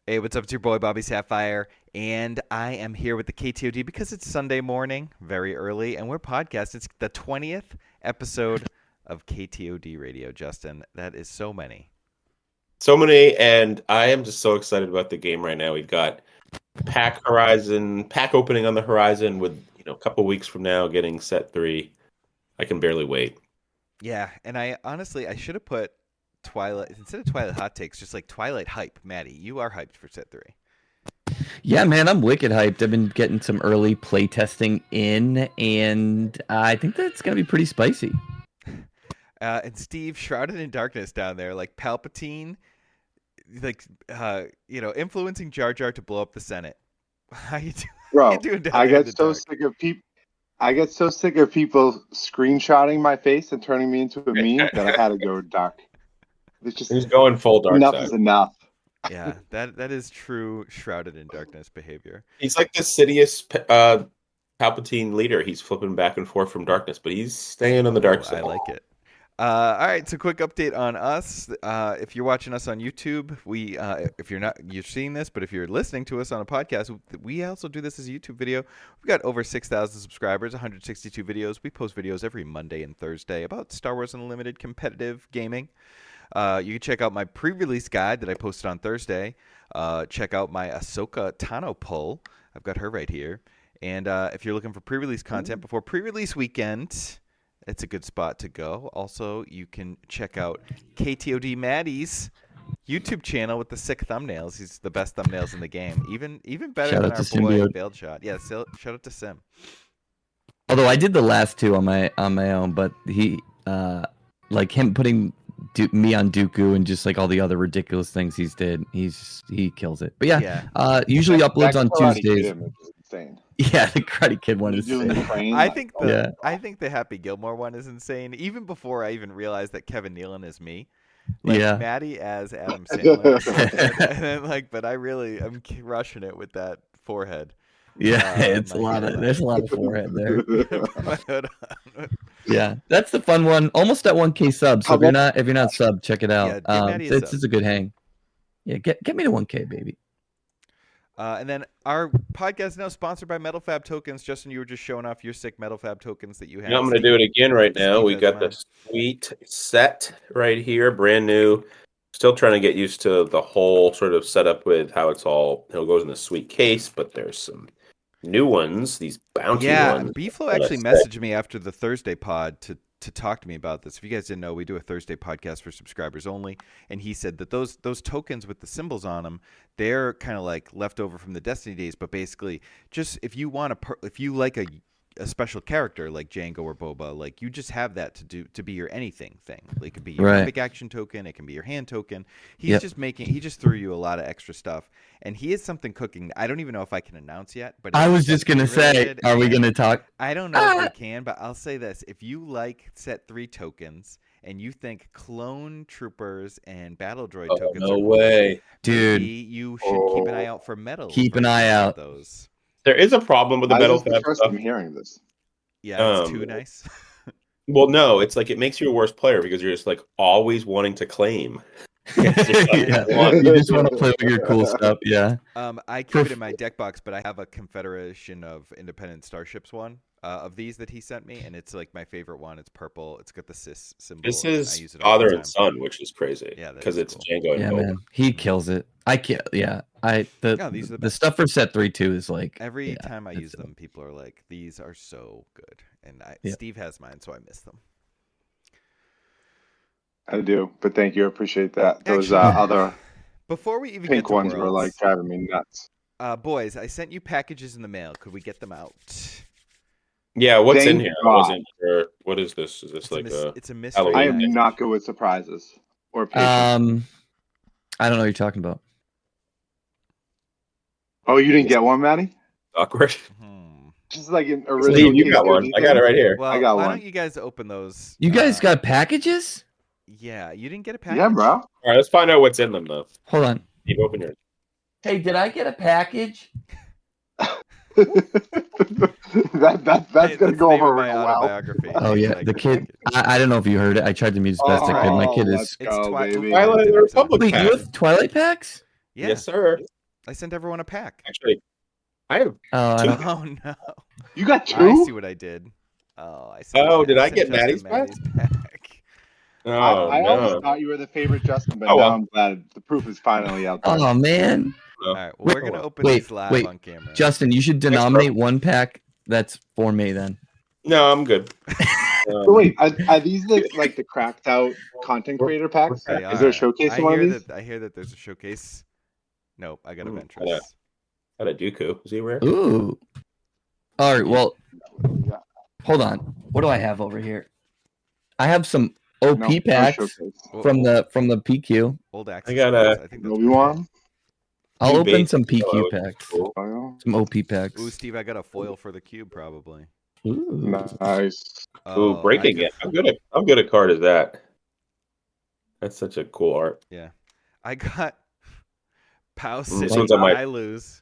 Hey, what's up? It's your boy Bobby Sapphire, and I am here with the KTOD because it's Sunday morning, very early, and we're podcast. It's the 20th episode of KTOD Radio, Justin. That is so many. So many, and I am just so excited about the game right now. We've got pack opening on the horizon with a couple weeks from now getting set 3. I can barely wait. Yeah, and I should have put Twilight instead of Twilight hot takes, just like Twilight hype. Maddie, you are hyped for set 3. Yeah, man, I'm wicked hyped. I've been getting some early play testing in, and I think that's gonna be pretty spicy. And Steve, shrouded in darkness down there, like Palpatine, like influencing Jar Jar to blow up the Senate. How you doing? Bro, you doing down I there in get the so dark? sick of people. I get so sick of people screenshotting my face and turning me into a meme that I had to go dark. It's just He's going full dark enough side. is enough. Yeah, that is true shrouded in darkness behavior. He's like the Sidious Palpatine leader. He's flipping back and forth from darkness, but he's staying on the dark side. I like it. All right, so quick update on us. If you're watching us on YouTube, if you're seeing this, but if you're listening to us on a podcast, we also do this as a YouTube video. We've got over 6,000 subscribers, 162 videos. We post videos every Monday and Thursday about Star Wars Unlimited competitive gaming. You can check out my pre-release guide that I posted on Thursday. Check out my Ahsoka Tano poll. I've got her right here. And if you're looking for pre-release content before pre-release weekend, it's a good spot to go. Also, you can check out KTOD Maddie's YouTube channel with the sick thumbnails. He's the best thumbnails in the game. Even better Shout than out our to boy Symbiote. Failed Shot. Yeah, shout out to Sim. Although I did the last two on my own, but he like him putting me on Dooku and just like all the other ridiculous things he kills it. But yeah. Usually uploads on Karate Tuesdays. Kid image is insane. Yeah, the Karate Kid one is Doing sick. the crane, I like, think oh, the Happy Gilmore one is insane. Even before I even realized that Kevin Nealon is me. Like, Yeah. Maddie as Adam Sandler. And then, but I'm rushing it with that forehead. Yeah, it's there's a lot of forehead there. My hood on. Yeah, that's the fun one. Almost at 1K subs. So if you're not subbed, check it out. Yeah, give Maddie a sub. It's a good hang. Yeah, get me to 1K, baby. And then our podcast is now sponsored by Metal Fab Tokens. Justin, you were just showing off your sick Metal Fab Tokens that you have. I'm going to do it again right now. Steve We has got mine. the sweet set right here, brand new. Still trying to get used to the whole sort of setup with how it goes in a sweet case, but there's some new ones, these bounty ones. B-Flow actually messaged me after the Thursday pod to talk to me about this. If you guys didn't know, we do a Thursday podcast for subscribers only, and he said that those tokens with the symbols on them, they're kind of like leftover from the Destiny days, but basically just if you like a special character like Django or Boba, like you just have that to be your anything thing. Like, it could be your big action token, it can be your hand token. He just threw you a lot of extra stuff, and he has something cooking. I don't even know if I can announce yet, but I was just gonna say, are we gonna talk? I don't know if we can, but I'll say this: if you like set 3 tokens and you think clone troopers and battle droid tokens, no way, dude, you should keep an eye out for metal. Keep an eye out. Those. There is a problem with the metal This is the fab first stuff. I'm hearing this. Yeah, it's too nice. Well, no, it's like it makes you a worse player because you're just like always wanting to claim. It's just like, Yeah. You just want to play with your cool stuff. Yeah. I keep it in my deck box, but I have a Confederation of Independent Starships one of these that he sent me, and it's like my favorite one. It's purple. It's got the cis symbol. This and I is use it all the father time. and son, which is crazy. Yeah, because is it's cool. Django and Yeah, Boba. man. He kills it. I can't. Yeah. these are The best. stuff for set 3 too is like Every time I use them, people are like, "These are so good," and Steve has mine, so I miss them. I do, but thank you. I appreciate that. Those Actually, other Before we even pink get to ones were Worlds, like driving me nuts. boys, I sent you packages in the mail. Could we get them out? Yeah, what's in Thank here? God. I wasn't sure. What is this? Is this It's a mystery. Halloween I am package? not good with surprises or patience. I don't know what you're talking about. Oh, you didn't get one, Maddie? awkward? Just like an original. Steve, you got one. I got it right here. Well, I got why one. don't you guys open those? You guys got packages? Yeah, you didn't get a package. Yeah, bro. All right, let's find out what's in them though. Hold on. Steve, open yours. Hey, did I get a package? That's gonna go over my real well. autobiography. Oh yeah, Like the kid. package. I don't know if you heard it. I tried to mute as best I could. My kid let's is. It's go, baby. Twilight of the Republic Wait, pack. you have Twilight packs? Yeah. Yes, sir. I sent everyone a pack. Actually, I have. Oh, I Two. don't. Oh no! You got two? I see what I did. Oh, I sent. Oh, did I sent get Justin Maddie's pack? pack? Oh I always no. thought you were the favorite Justin, but Oh, now well. I'm glad the proof is finally out there. Oh man, All right, well, we're gonna open wait, these live wait. on camera. Justin, you should denominate one pack that's for me then. No, I'm good. So wait, are these like the cracked out content creator packs? They Is there a are. showcase I in one of hear these? that. I hear that there's a showcase. Nope, I got a Ooh, Ventress. Had a Dooku. Is he rare? Ooh. All right. Well, Yeah. hold on. What do I have over here? I have some OP No packs showcase. from the PQ. Old I access. got I think that's Obi-Wan? I'll New open base. some Oh, that PQ was packs. cool. Some OP packs. Ooh, Steve, I got a foil for the cube probably. Ooh. Nice. Ooh, breaking it. How good a card is that? That's such a cool art. Yeah, I got Pow This City. one's on my- I lose.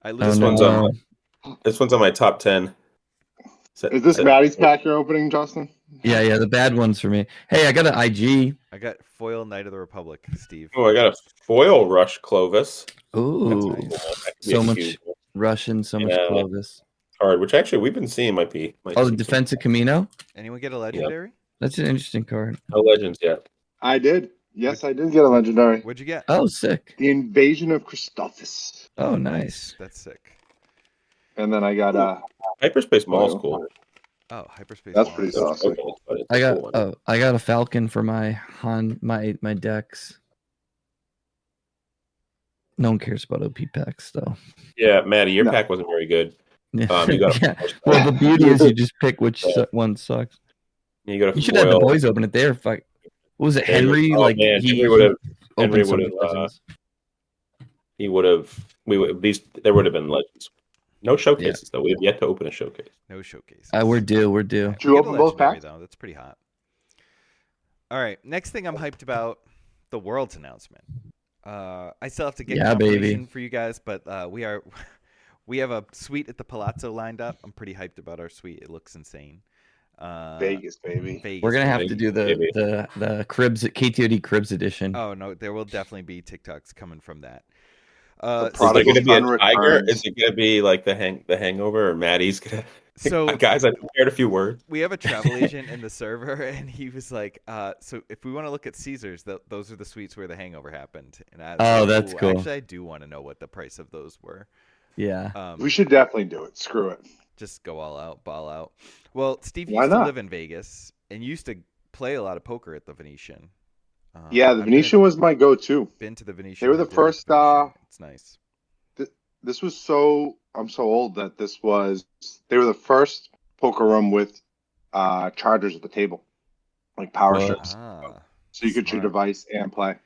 This one's on This one's on my top 10. Is this Maddie's pack you're opening, Justin? Yeah, the bad ones for me. Hey, I got an IG. I got foil Knight of the Republic, Steve. Oh, I got a foil Rush Clovis. Ooh, That could be so a much huge Russian, so much Yeah. Clovis. card, which actually we've been seeing might Oh, see the some- Defensive Camino. Anyone get a legendary? That's an interesting card. No legends yet. I did. Yes, I did get a legendary. What'd you get? Oh, sick. The Invasion of Christophus. Oh, nice. That's sick. And then I got Hyperspace Mall's Foil. cool. Oh, hyperspace. That's Mall. pretty It's saucy. okay, but it's I a got cool one. I got a Falcon for my my decks. No one cares about OP packs though. Yeah, Maddie, your No. pack wasn't very good. Yeah. You got Yeah. Well, the beauty is you just pick which one sucks. you got a You should have the foil. boys open it there. What was it, Henry? Oh, like man, he Henry would have. opened Henry so would many have. legends. He would have. We would these. There would have been legends. No showcases though. We have yet to open a showcase. No showcase. We're due. We're due. Did you open both packs? Though. That's pretty hot. All right. Next thing I'm hyped about, the Worlds announcement. I still have to get confirmation for you guys, but we have a suite at the Palazzo lined up. I'm pretty hyped about our suite. It looks insane. Vegas, baby. Vegas, We're gonna have baby, to do baby. the Cribs KTOD Cribs edition. Oh no, there will definitely be TikToks coming from that. The Is there going to be a Prodigal Son tiger? returns. Is it going to be like the Hangover, or Maddie's gonna? So guys, I prepared a few words. we have a travel agent in the server, and he was like, "So if we want to look at Caesars, those are the suites where the Hangover happened." And I was like, that's cool. Actually, I do want to know what the price of those were. Yeah. We should definitely do it. Screw it. Just go all out, ball out. Well, Steve Why used to not? live in Vegas and used to play a lot of poker at the Venetian. Yeah, the I've Venetian was my go-to. been to the Venetian. They were the I did first, Venetian. It's nice. This was so I'm so old that they were the first poker room with chargers at the table, like power Whoa. strips, Ah. so you could your Smart. device and play.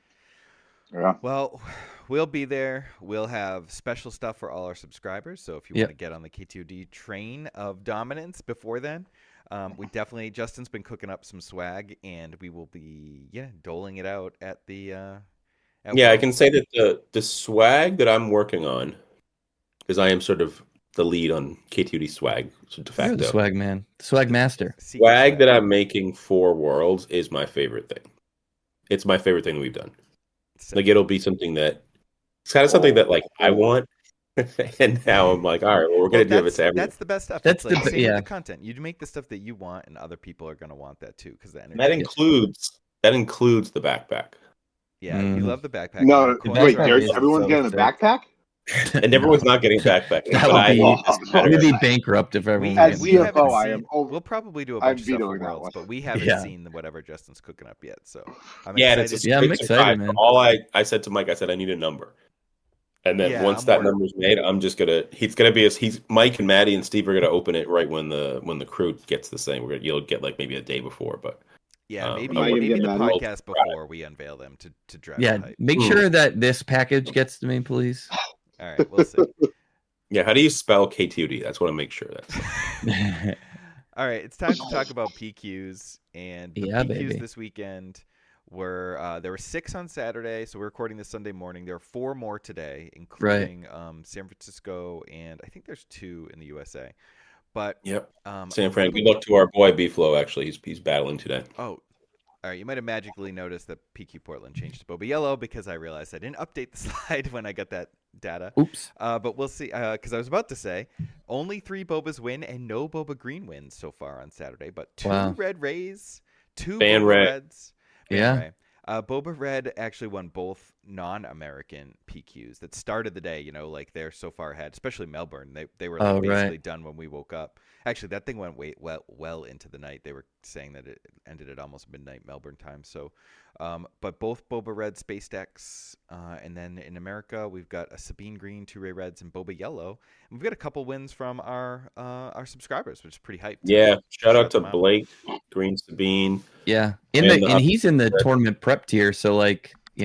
Yeah. Well, we'll be there. We'll have special stuff for all our subscribers. So if you Yep. want to get on the KTOD train of dominance before then, we definitely, Justin's been cooking up some swag, and we will be doling it out at the. Yeah, I Worlds. can say that the swag that I'm working on, because I am sort of the lead on KTOD swag, so de You're facto. the swag man, swag master. Secret Swag that I'm making for Worlds is my favorite thing. It's my favorite thing we've done. So- Like it'll be something that it's kind of something that like I want, and now I'm like, all right, well, we're gonna give it to everyone. That's the best stuff. That's It's like the- same with yeah. the content. You make the stuff that you want, and other people are gonna want that too, because the energy. That includes the backpack, Yeah, you Mhm. love the backpack. No, and the coins wait, are Backpack is everyone's so getting a sick. backpack? and everyone's not getting backpack. That but would I be- need this matter. We'd be bankrupt if We, everyone. As we was haven't CFO, I seen. am over- We'll probably do a I'm bunch of stuff for vetoing that Worlds, one. but we haven't Yeah. seen whatever Justin's cooking up yet. So I'm Yeah, and excited. it's a Yeah, I'm big excited, surprise. man. All I said to Mike, I said I need a number, and then Yeah, once I'm that worried. number's made, I'm just gonna. He's gonna be he's Mike and Maddie and Steve are gonna open it right when the crew gets the same. You'll get like maybe a day before, but Yeah, maybe I'm maybe getting the mad. podcast before we unveil them to drive Yeah, the hype. make sure that this package gets to me, please. All right, we'll see. yeah. How do you spell KTOD? That's what I make sure. That's All right, it's time to talk about PQs, and the Yeah, PQs baby. this weekend were there were 6 on Saturday, so we're recording this Sunday morning. There are 4 more today, including San Francisco, and I think there's 2 in the USA. But yep. um, San Fran. Good luck to our boy B-Flow. Actually, he's battling today. Oh, all right. You might have magically noticed that PQ Portland changed to Boba Yellow because I realized I didn't update the slide when I got that data. Oops. But we'll see. Because I was about to say, only 3 Bobas win and no Boba Green wins so far on Saturday. But 2 Wow. Red Rays, 2 Ban Boba Ray. Reds. Ban Yeah. Ray. Boba Red actually won both non-American PQs that started the day. Like they're so far ahead, especially Melbourne. They were like basically done when we woke up. Actually, that thing went well into the night. They were saying that it ended at almost midnight Melbourne time. So, but both Boba Red space decks, and then in America we've got a Sabine Green, 2 Ray Reds, and Boba Yellow. And we've got a couple wins from our subscribers, which is pretty hyped. Yeah, shout out to them out. Blake, Green Sabine. Yeah, And, and he's in the tournament prep tier, so like he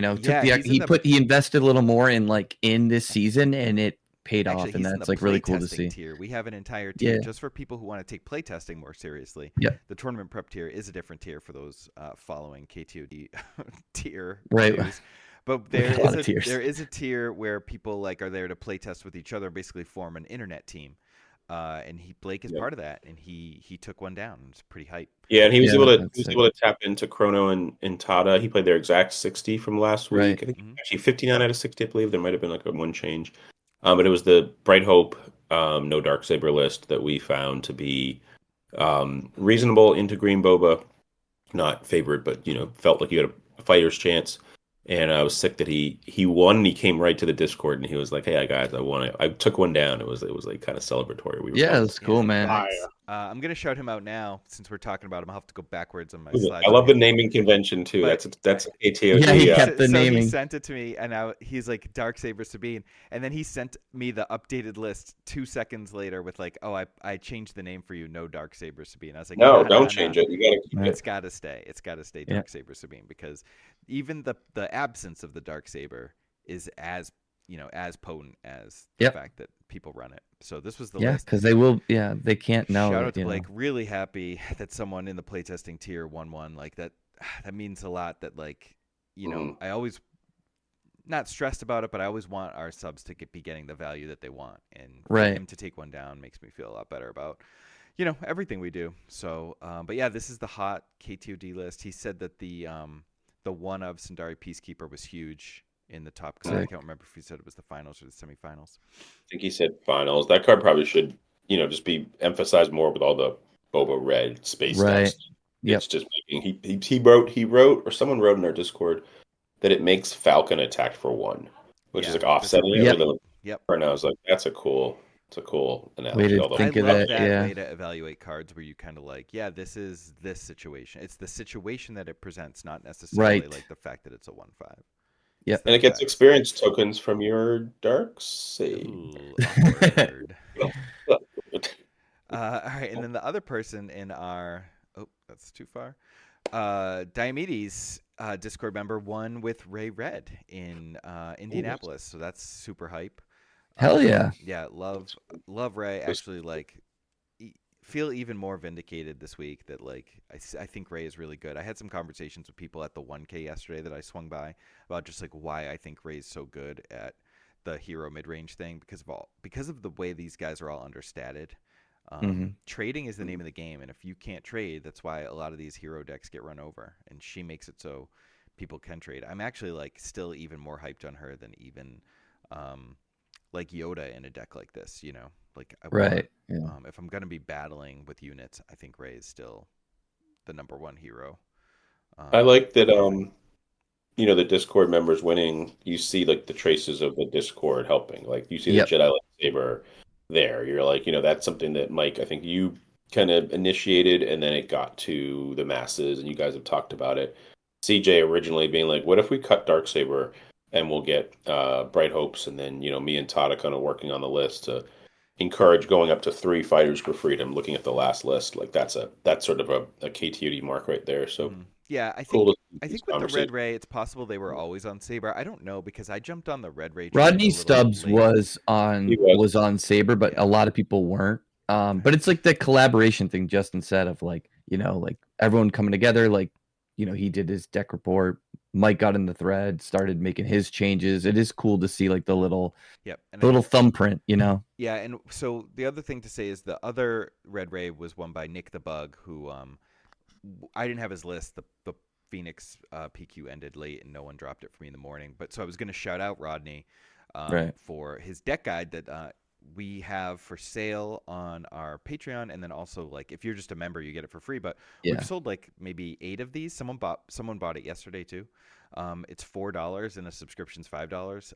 invested a little more in this season, and it paid Actually, off, and he's that's in the like really cool to playtesting see. tier. We have an entire tier just for people who want to take playtesting more seriously. Yeah, the tournament prep tier is a different tier for those following KTOD tier. Right. Tiers. But there is a tier where people are there to playtest with each other, basically form an internet team. And Blake is part of that, and he took one down. It's pretty hype. Yeah, and he was able to tap into Chrono and Tada. He played their exact 60 from last week. Right. I think actually 59 out of 60, I believe. There might have been like a one change. But it was the Bright Hope no Darksaber list that we found to be reasonable into Green Boba. Not favored, but felt like you had a fighter's chance. And I was sick that he won. And he came right to the Discord and he was like, "Hey guys, I took one down." It was like kind of celebratory. It's cool, man. Nice. I'm gonna shout him out now since we're talking about him. I'll have to go backwards on my slides. I love the naming convention too. That's a KTOD. Yeah, he kept the naming. He sent it to me, and he's like Darksaber Sabine, and then he sent me the updated list 2 seconds later with like, "Oh, I changed the name for you, no Darksaber Sabine." I was like, "No, don't change it. You gotta keep it. It's gotta stay. It's gotta stay Darksaber Sabine because even the absence of the Darksaber is as potent as the fact that people run it. So this was the list. Because they can't know. Shout out to Blake. Really happy that someone in the playtesting tier won one. Like that means a lot. That I always not stressed about it, but I always want our subs to be getting the value that they want, and for him to take one down makes me feel a lot better about everything we do. So, but yeah, this is the hot KTOD list. He said that the one of Sundari Peacekeeper was huge in the top, because I can't remember if he said it was the finals or the semifinals. I think he said finals. That card probably should, just be emphasized more with all the Boba Red space stuff. It's just making he wrote, or someone wrote in our Discord that it makes Falcon attack for 1, which is like offsetting it. Yep. Right now, I was like, that's a cool analogy. Way to think of that. Yeah. Way to evaluate cards where you kind of this is this situation. It's the situation that it presents, not necessarily like the fact that it's a 1/5. Yeah, and it gets experience tokens from your Darksaber. All right, and then the other person in our that's too far. Diomedes, Discord member, won with Ray Red in Indianapolis, so that's super hype. Hell yeah! Yeah, love Ray. Actually, feel even more vindicated this week that I think Ray is really good. I had some conversations with people at the 1K yesterday that I swung by about just why I think Ray's so good at the hero mid-range thing because of the way these guys are all understated. Trading is the name of the game, and if you can't trade, that's why a lot of these hero decks get run over, and she makes it so people can trade. I'm actually still even more hyped on her than even Yoda in a deck like this, if I'm going to be battling with units, I think Ray is still the number one hero. I like that, the Discord members winning, you see the traces of the Discord helping. You see the Jedi lightsaber there. You're that's something that, Mike, I think you kind of initiated, and then it got to the masses, and you guys have talked about it. CJ originally being what if we cut Darksaber and we'll get Bright Hopes, and then me and Tada kind of working on the list to encourage going up to 3 fighters for freedom. Looking at the last list, that's sort of a KTOD mark right there. So yeah, I think with the Red Ray, it's possible they were always on Saber. I don't know, because I jumped on the Red Ray. Rodney Stubbs was on Saber, but a lot of people weren't. But it's the collaboration thing Justin said of everyone coming together. He did his deck report. Mike got in the thread, started making his changes. It is cool to see the little thumbprint, Yeah, and so the other thing to say is the other Red Ray was won by Nick the Bug, who I didn't have his list. The Phoenix PQ ended late, and no one dropped it for me in the morning. But so I was going to shout out Rodney, Right. for his deck guide that we have for sale on our Patreon, and then also like if you're just a member, you get it for free. But Yeah. we've sold like maybe 8 of these. Someone bought it yesterday too. It's $4 and a subscription's $5.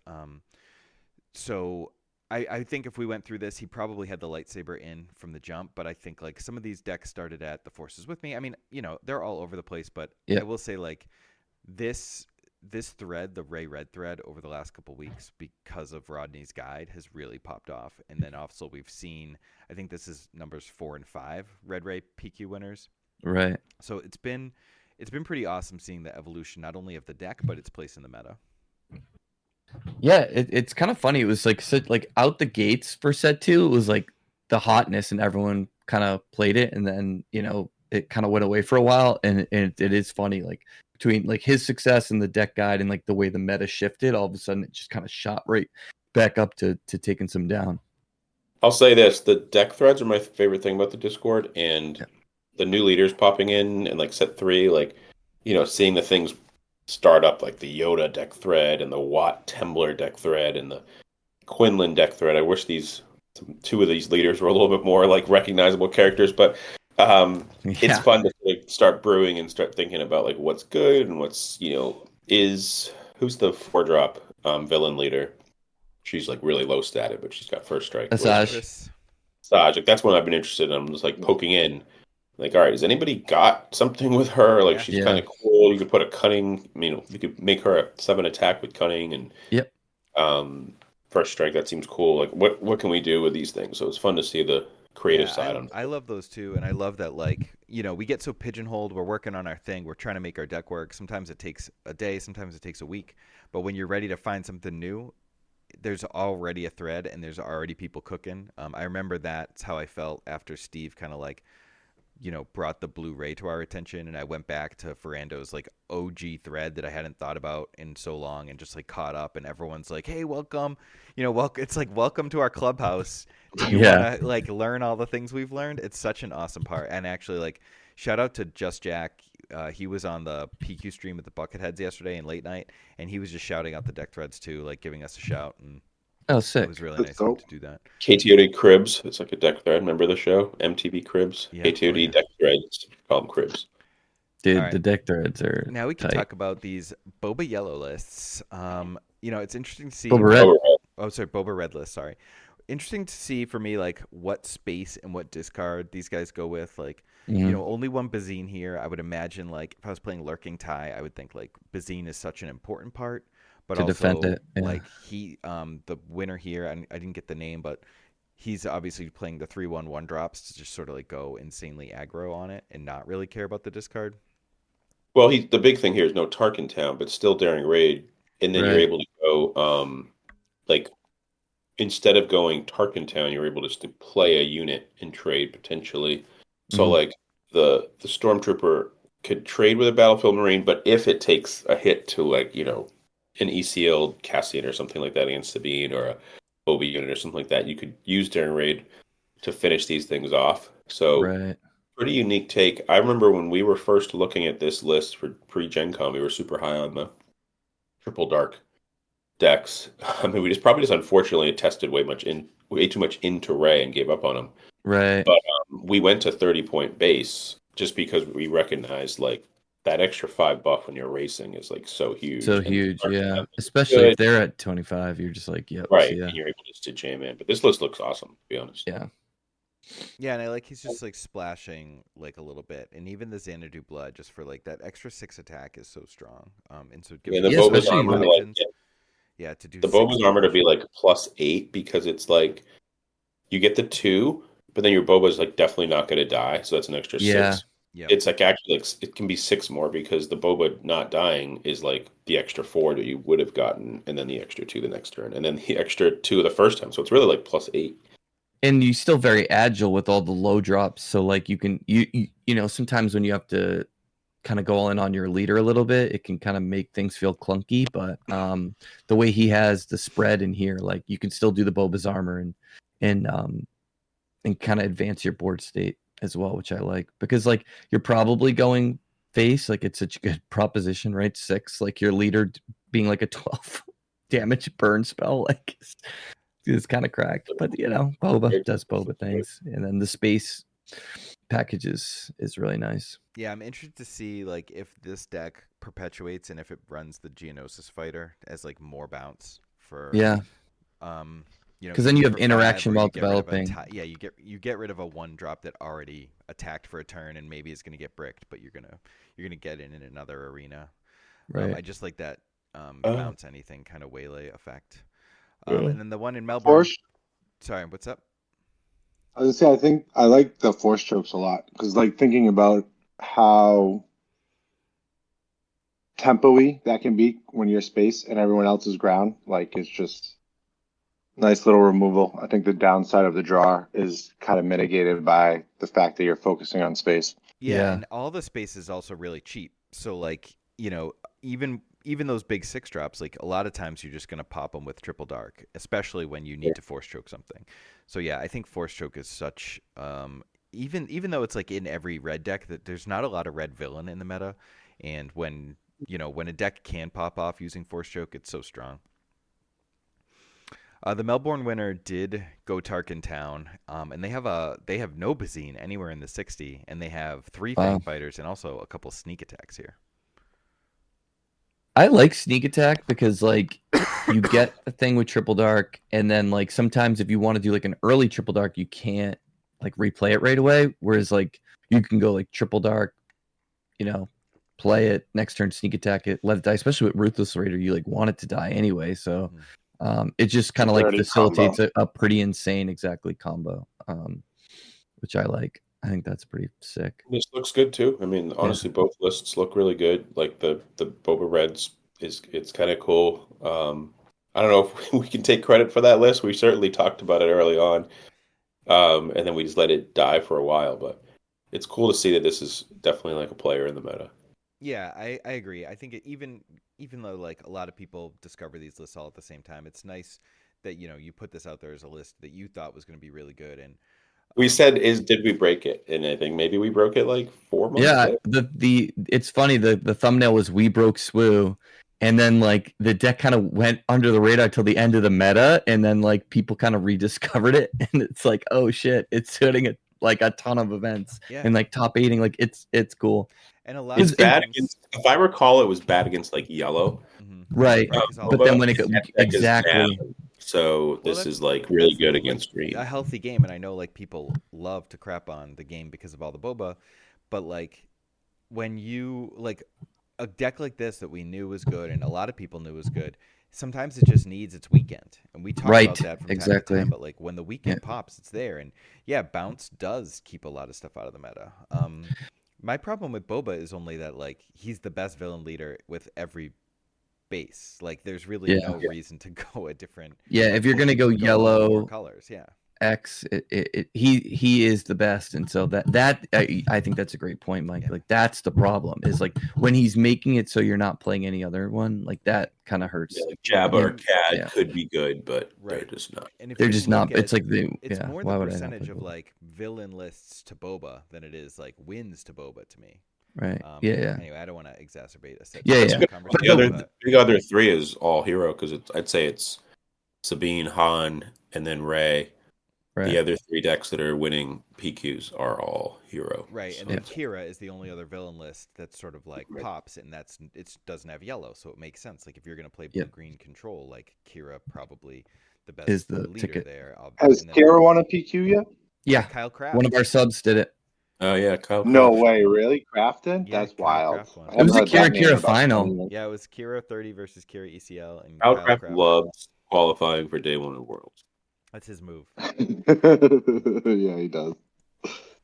So I think if we went through this, he probably had the lightsaber in from the jump. But I think like some of these decks started at the Forces with me. I mean, they're all over the place. But Yeah. I will say like this thread, the Ray Red thread, over the last couple weeks because of Rodney's guide has really popped off. And then also we've seen, I think this is numbers 4 and 5 Red Ray PQ winners. Right. So it's been pretty awesome seeing the evolution not only of the deck but its place in the meta. Yeah, it's kind of funny. It was like out the gates for set 2, it was like the hotness and everyone kind of played it, and then it kind of went away for a while, and it is funny like between like his success and the deck guide and like the way the meta shifted, all of a sudden it just kind of shot right back up to taking some down. I'll say this: the deck threads are my favorite thing about the Discord, and the new leaders popping in and like set 3, like seeing the things start up, like the Yoda deck thread and the Watt Tembler deck thread and the Quinlan deck thread. I wish 2 of these leaders were a little bit more like recognizable characters, but it's fun to like start brewing and start thinking about like what's good and what's who's the 4-drop villain leader. She's like really low stated, but she's got first strike. Asajj. Like that's one I've been interested in. I'm just like poking in. Like, all right, has anybody got something with her? Like, she's kind of cool. You could put a cunning, you could make her a 7 attack with cunning and first strike. That seems cool. Like, what can we do with these things? So it's fun to see the creative side on it. I love those too, and I love that like we get so pigeonholed. We're working on our thing. We're trying to make our deck work. Sometimes it takes a day. Sometimes it takes a week. But when you're ready to find something new, there's already a thread and there's already people cooking. I remember that's how I felt after Steve kind of like brought the Blu-ray to our attention, and I went back to Ferrando's like OG thread that I hadn't thought about in so long, and just like caught up, and everyone's like, "Hey, welcome!" It's like welcome to our clubhouse. Do you want to like learn all the things we've learned? It's such an awesome part, and actually, like, shout out to Just Jack. He was on the PQ stream with the Bucketheads yesterday in late night, and he was just shouting out the deck threads too, like giving us a shout. And oh, sick! It was really nice to do that. KTOD Cribs. It's like a deck thread. Remember the show? MTV Cribs. Yeah. KTOD deck threads. Call them Cribs. Dude, right. The deck threads are now we can tight. Talk about these Boba Yellow lists. It's interesting to see. Boba Red. Oh, sorry, Boba Red list. Sorry. Interesting to see for me, like what space and what discard these guys go with. Like, only one Bazine here. I would imagine, like, if I was playing Lurking Tie, I would think like Bazine is such an important part. But to also, defend it, like he, the winner here, I didn't get the name, but he's obviously playing the 3/1 drops to just sort of like go insanely aggro on it and not really care about the discard. Well, the big thing here is no Tarkin Town, but still daring raid, and then you're able to go like instead of going Tarkin Town, you're able to play a unit and trade potentially. So like the Stormtrooper could trade with a Battlefield Marine, but if it takes a hit to like an ECL Cassian or something like that against Sabine or a Boba unit or something like that, you could use Daring Raid to finish these things off. So pretty unique take. I remember when we were first looking at this list for pre-Gen Con, we were super high on the Triple Dark decks. I mean, we probably just unfortunately tested way too much into Ray and gave up on them. Right. But we went to 30-point base just because we recognized like that extra 5 buff when you're racing is like so huge. So huge, yeah. Especially if they're at 25, you're just like, yep. Right, yeah. and you're able just to jam in. But this list looks awesome, to be honest. Yeah. Yeah, and I like he's just like splashing like a little bit, and even the Xanadu blood just for like that extra 6 attack is so strong. And so it gives the Boba's armor to do the Boba's armor to be like +8 because it's like you get the 2, but then your Boba's like definitely not going to die, so that's an extra 6. Yep. It's like actually like it can be 6 more because the Boba not dying is like the extra 4 that you would have gotten, and then the extra 2 the next turn, and then the extra 2 the first time. So it's really like +8. And you're still very agile with all the low drops. So like you can you sometimes when you have to kind of go all in on your leader a little bit, it can kind of make things feel clunky. But the way he has the spread in here, like you can still do the Boba's armor and kind of advance your board state as well, which I like, because like you're probably going face, like it's such a good proposition, right? 6, like your leader being like a 12 damage burn spell. Like it's kind of cracked. But you know, Boba does Boba things, and then the space packages is really nice. Yeah, I'm interested to see like if this deck perpetuates and if it runs the Geonosis fighter as like more bounce for Yeah, you know, because then either you have for 5 interaction or while you get rid of developing. yeah, you get rid of a 1-drop that already attacked for a turn and maybe is going to get bricked, but you're gonna get in another arena. Right. I just like that Oh. bounce anything kind of waylay effect. Really? And then the one in Melbourne. Force. Sorry, what's up? I was gonna say I think I like the force chokes a lot because like thinking about how tempo-y that can be when you're space and everyone else is ground, like it's just nice little removal. I think the downside of the draw is kind of mitigated by the fact that you're focusing on space. Yeah, Yeah. and all the space is also really cheap. So like, you know, even those big 6-drops, like a lot of times you're just gonna pop them with triple dark, especially when you need to force choke something. So yeah, I think force choke is such even though it's like in every red deck that there's not a lot of red villain in the meta, and when when a deck can pop off using force choke, it's so strong. The Melbourne winner did go Tarkin Town, and they have no Bazine anywhere in the 60, and they have 3 Wow. Fang Fighters and also a couple sneak attacks here. I like sneak attack because like you get a thing with triple dark, and then like sometimes if you want to do like an early triple dark, you can't like replay it right away. Whereas like you can go like triple dark, you know, play it next turn, sneak attack it, let it die. Especially with Ruthless Raider, you like want it to die anyway. So it just kind of like Dirty facilitates combo. a pretty insane combo, which I like. I think that's pretty sick. This looks good too. I mean, honestly, both lists look really good. Like the Boba Reds it's kind of cool. I don't know if we can take credit for that list. We certainly talked about it early on, and then we just let it die for a while. But it's cool to see that this is definitely like a player in the meta. Yeah, I agree. I think even though like a lot of people discover these lists all at the same time, it's nice that you put this out there as a list that you thought was going to be really good. And We said, did we break it? And I think maybe we broke it like 4 months Yeah, ago. the it's funny, the thumbnail was "We broke SWU," and then like the deck kind of went under the radar till the end of the meta, and then like people kind of rediscovered it, and it's like, oh shit, it's hitting like a ton of events yeah, and like top 8ing, like it's cool. and a lot It's of bad times, against. If I recall, it was bad against like yellow. Right, because all but the then when bugs. it That deck is exactly, down. So Well, this is like really good against green. a healthy game, and I know like people love to crap on the game because of all the boba, but like when you like a deck like this that we knew was good and a lot of people knew was good, sometimes it just needs its weekend, and we talk right, about that from time to exactly. time. But like when the Yeah. weekend pops, it's there, and yeah, bounce does keep a lot of stuff out of the meta. My problem with Boba is only that like he's the best villain leader with every base. Like there's really Yeah. no reason to go a different. Yeah, if you're gonna go More yellow colors, yeah. X, he is the best, and so that I think that's a great point, Mike. Yeah. Like that's the problem is like when he's making it so you're not playing any other one, like that kind of hurts. Yeah, like Jabba or And- CAD yeah. could be good, but Right. they're just not. And if They're you just look not. It's at- like the it's yeah. more Why the would I not percentage play of Boba? like villain lists to Boba than it is like wins to Boba to me. Right. Yeah. Anyway, I don't want to exacerbate a Yeah, yeah. But conversation. the big other three is all hero because I'd say it's Sabine, Han, and then Rey. Right. The other 3 decks that are winning PQs are all hero. Right, and So then Kira is the only other villain list that sort of like pops, and it doesn't have yellow, so it makes sense. Like if you're gonna play blue green control, like Kira probably the best Is the leader ticket. there. Has And then- Kira won a PQ yet? Yeah. Kyle Kraft. One of our subs did it. Oh yeah, Kyle. No Kraft. way, really? Crafton? Yeah, That's Kyle wild. Kraft won. I It was haven't a heard that Kira name in Kira about final. 20 years. Yeah, it was Kira 30 versus Kira ECL, and Kyle Kyle Kraft Kraft. loves qualifying for day 1 of Worlds. That's his move. Yeah, he does.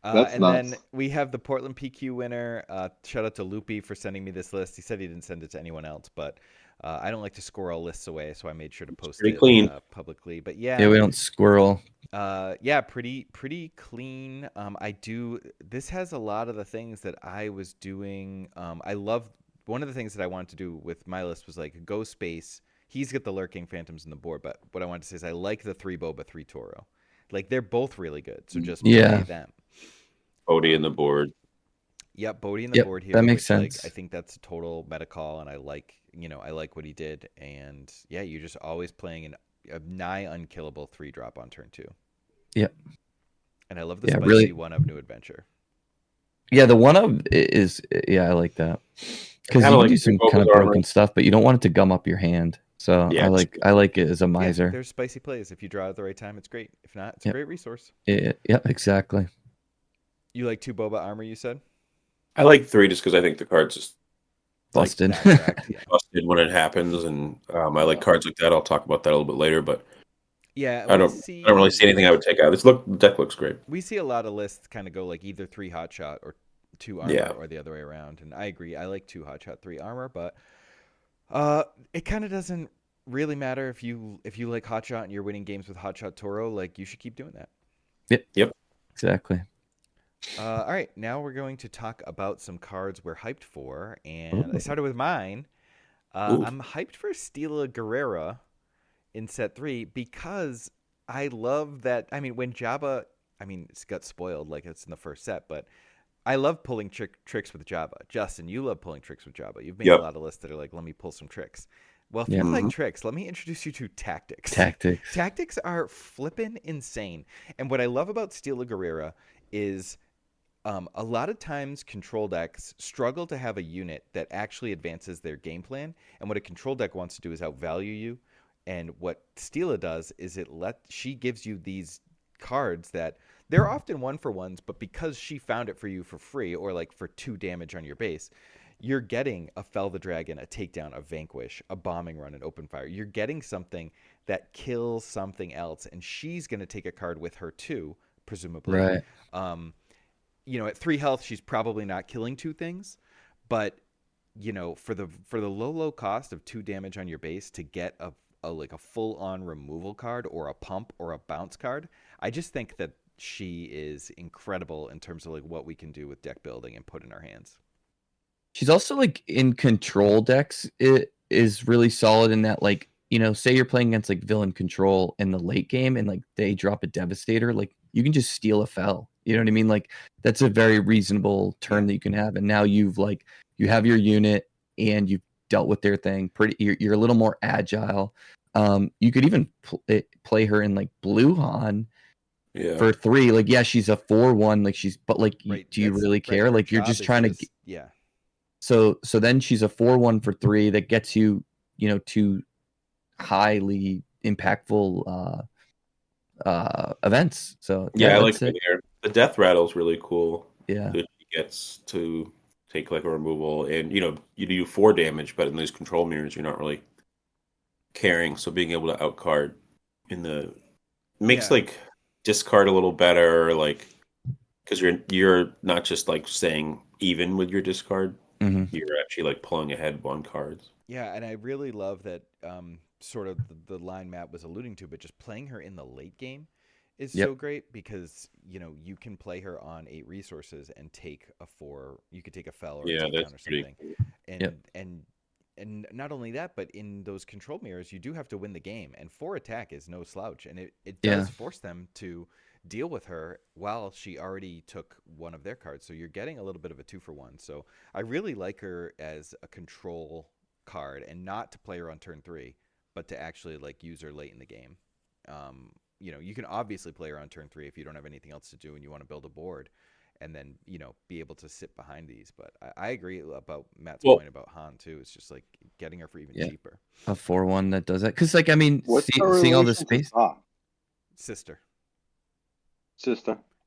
That's and nuts. then we have the Portland PQ winner. Shout out to Loopy for sending me this list. He said he didn't send it to anyone else, but I don't like to squirrel lists away, so I made sure to post pretty it clean. publicly. But yeah, Yeah, we don't squirrel. yeah, pretty clean. This has a lot of the things that I was doing. I love one of the things that I wanted to do with my list was like go space. He's got the lurking phantoms in the board, but what I wanted to say is I like the 3 Boba, 3 Toro. Like they're both really good, so just play them. Odie in the board. Yep, Bodhi in the Yep, board here, that makes which like sense. I think that's a total meta call, and I like what he did, and yeah, you're just always playing a nigh unkillable 3-drop on turn 2, Yep. and I love the Yeah, spicy really. one of New Adventure. Yeah, the one of is yeah, I like that because Kind you of can like do some kind Boba's of armor. broken stuff, but you don't want it to gum up your hand. So Yeah, I like it as a Yeah, miser. there's spicy plays. If you draw at the right time, it's great. If not, it's a Yep. great resource. Yeah, exactly. You like 2 Boba armor, you said? I like 3 just because I think the card's just like Busted. Not tracked, yeah. busted when it happens, and I like cards like that. I'll talk about that a little bit later, but Yeah, I don't really see anything I would take out. The deck looks great. We see a lot of lists kind of go like either 3 hotshot or 2 armor, Yeah. or the other way around. And I agree. I like 2 hotshot, 3 armor, but it kind of doesn't really matter if you like hotshot and you're winning games with hotshot Toro. Like, you should keep doing that. Yep. Exactly. All right, now we're going to talk about some cards we're hyped for, and I started with mine. I'm hyped for Stila Guerrera in set 3 because I love that. I mean, when Jabba, it's got spoiled like it's in the first set, but I love pulling tricks with Jabba. Justin, you love pulling tricks with Jabba. You've made a lot of lists that are like, let me pull some tricks. Well, if you like tricks, let me introduce you to tactics. Tactics are flippin' insane. And what I love about Stila Guerrera is a lot of times control decks struggle to have a unit that actually advances their game plan. And what a control deck wants to do is outvalue you. And what Stila does is she gives you these cards that they're often 1-for-1s, but because she found it for you for free or like for 2 damage on your base, you're getting a Fell the Dragon, a Takedown, a Vanquish, a Bombing Run, an Open Fire. You're getting something that kills something else, and she's going to take a card with her too, presumably. Right. At 3 health, she's probably not killing 2 things, but for the low cost of 2 damage on your base to get a full on removal card or a pump or a bounce card, I just think that she is incredible in terms of like what we can do with deck building and put in our hands. She's also like in control decks. It is really solid in that, like, say you're playing against like villain control in the late game and like they drop a Devastator, like you can just steal a Fell. You know what I mean? Like that's a very reasonable turn that you can have. And now you have your unit and you've dealt with their thing. You're a little more agile. You could even play her in like Blue Han for 3. Like, yeah, she's a 4/1. Like but like, do you really care? Her like you're just trying to yeah. So then she's a 4/1 for 3 that gets you, 2 highly impactful events. So I like it. The Death Rattle is really cool. Yeah, that she gets to take like a removal, and you do 4 damage, but in these control mirrors, you're not really caring. So being able to outcard makes like discard a little better, like because you're not just like staying even with your discard. You're actually like pulling ahead 1 cards. Yeah, and I really love that sort of the line Matt was alluding to, but just playing her in the late game is so great because you can play her on 8 resources and take a 4. You could take a Fell or a Takedown or something, and not only that, but in those control mirrors, you do have to win the game, and 4 attack is no slouch, and it does force them to deal with her while she already took one of their cards. So you're getting a little bit of a 2-for-1. So I really like her as a control card, and not to play her on turn 3, but to actually like use her late in the game. You can obviously play her on turn 3 if you don't have anything else to do and you want to build a board, and then be able to sit behind these. But I agree about Matt's point about Han too. It's just like getting her for even cheaper. A 4/1 that does that, because like seeing all this space. Sister.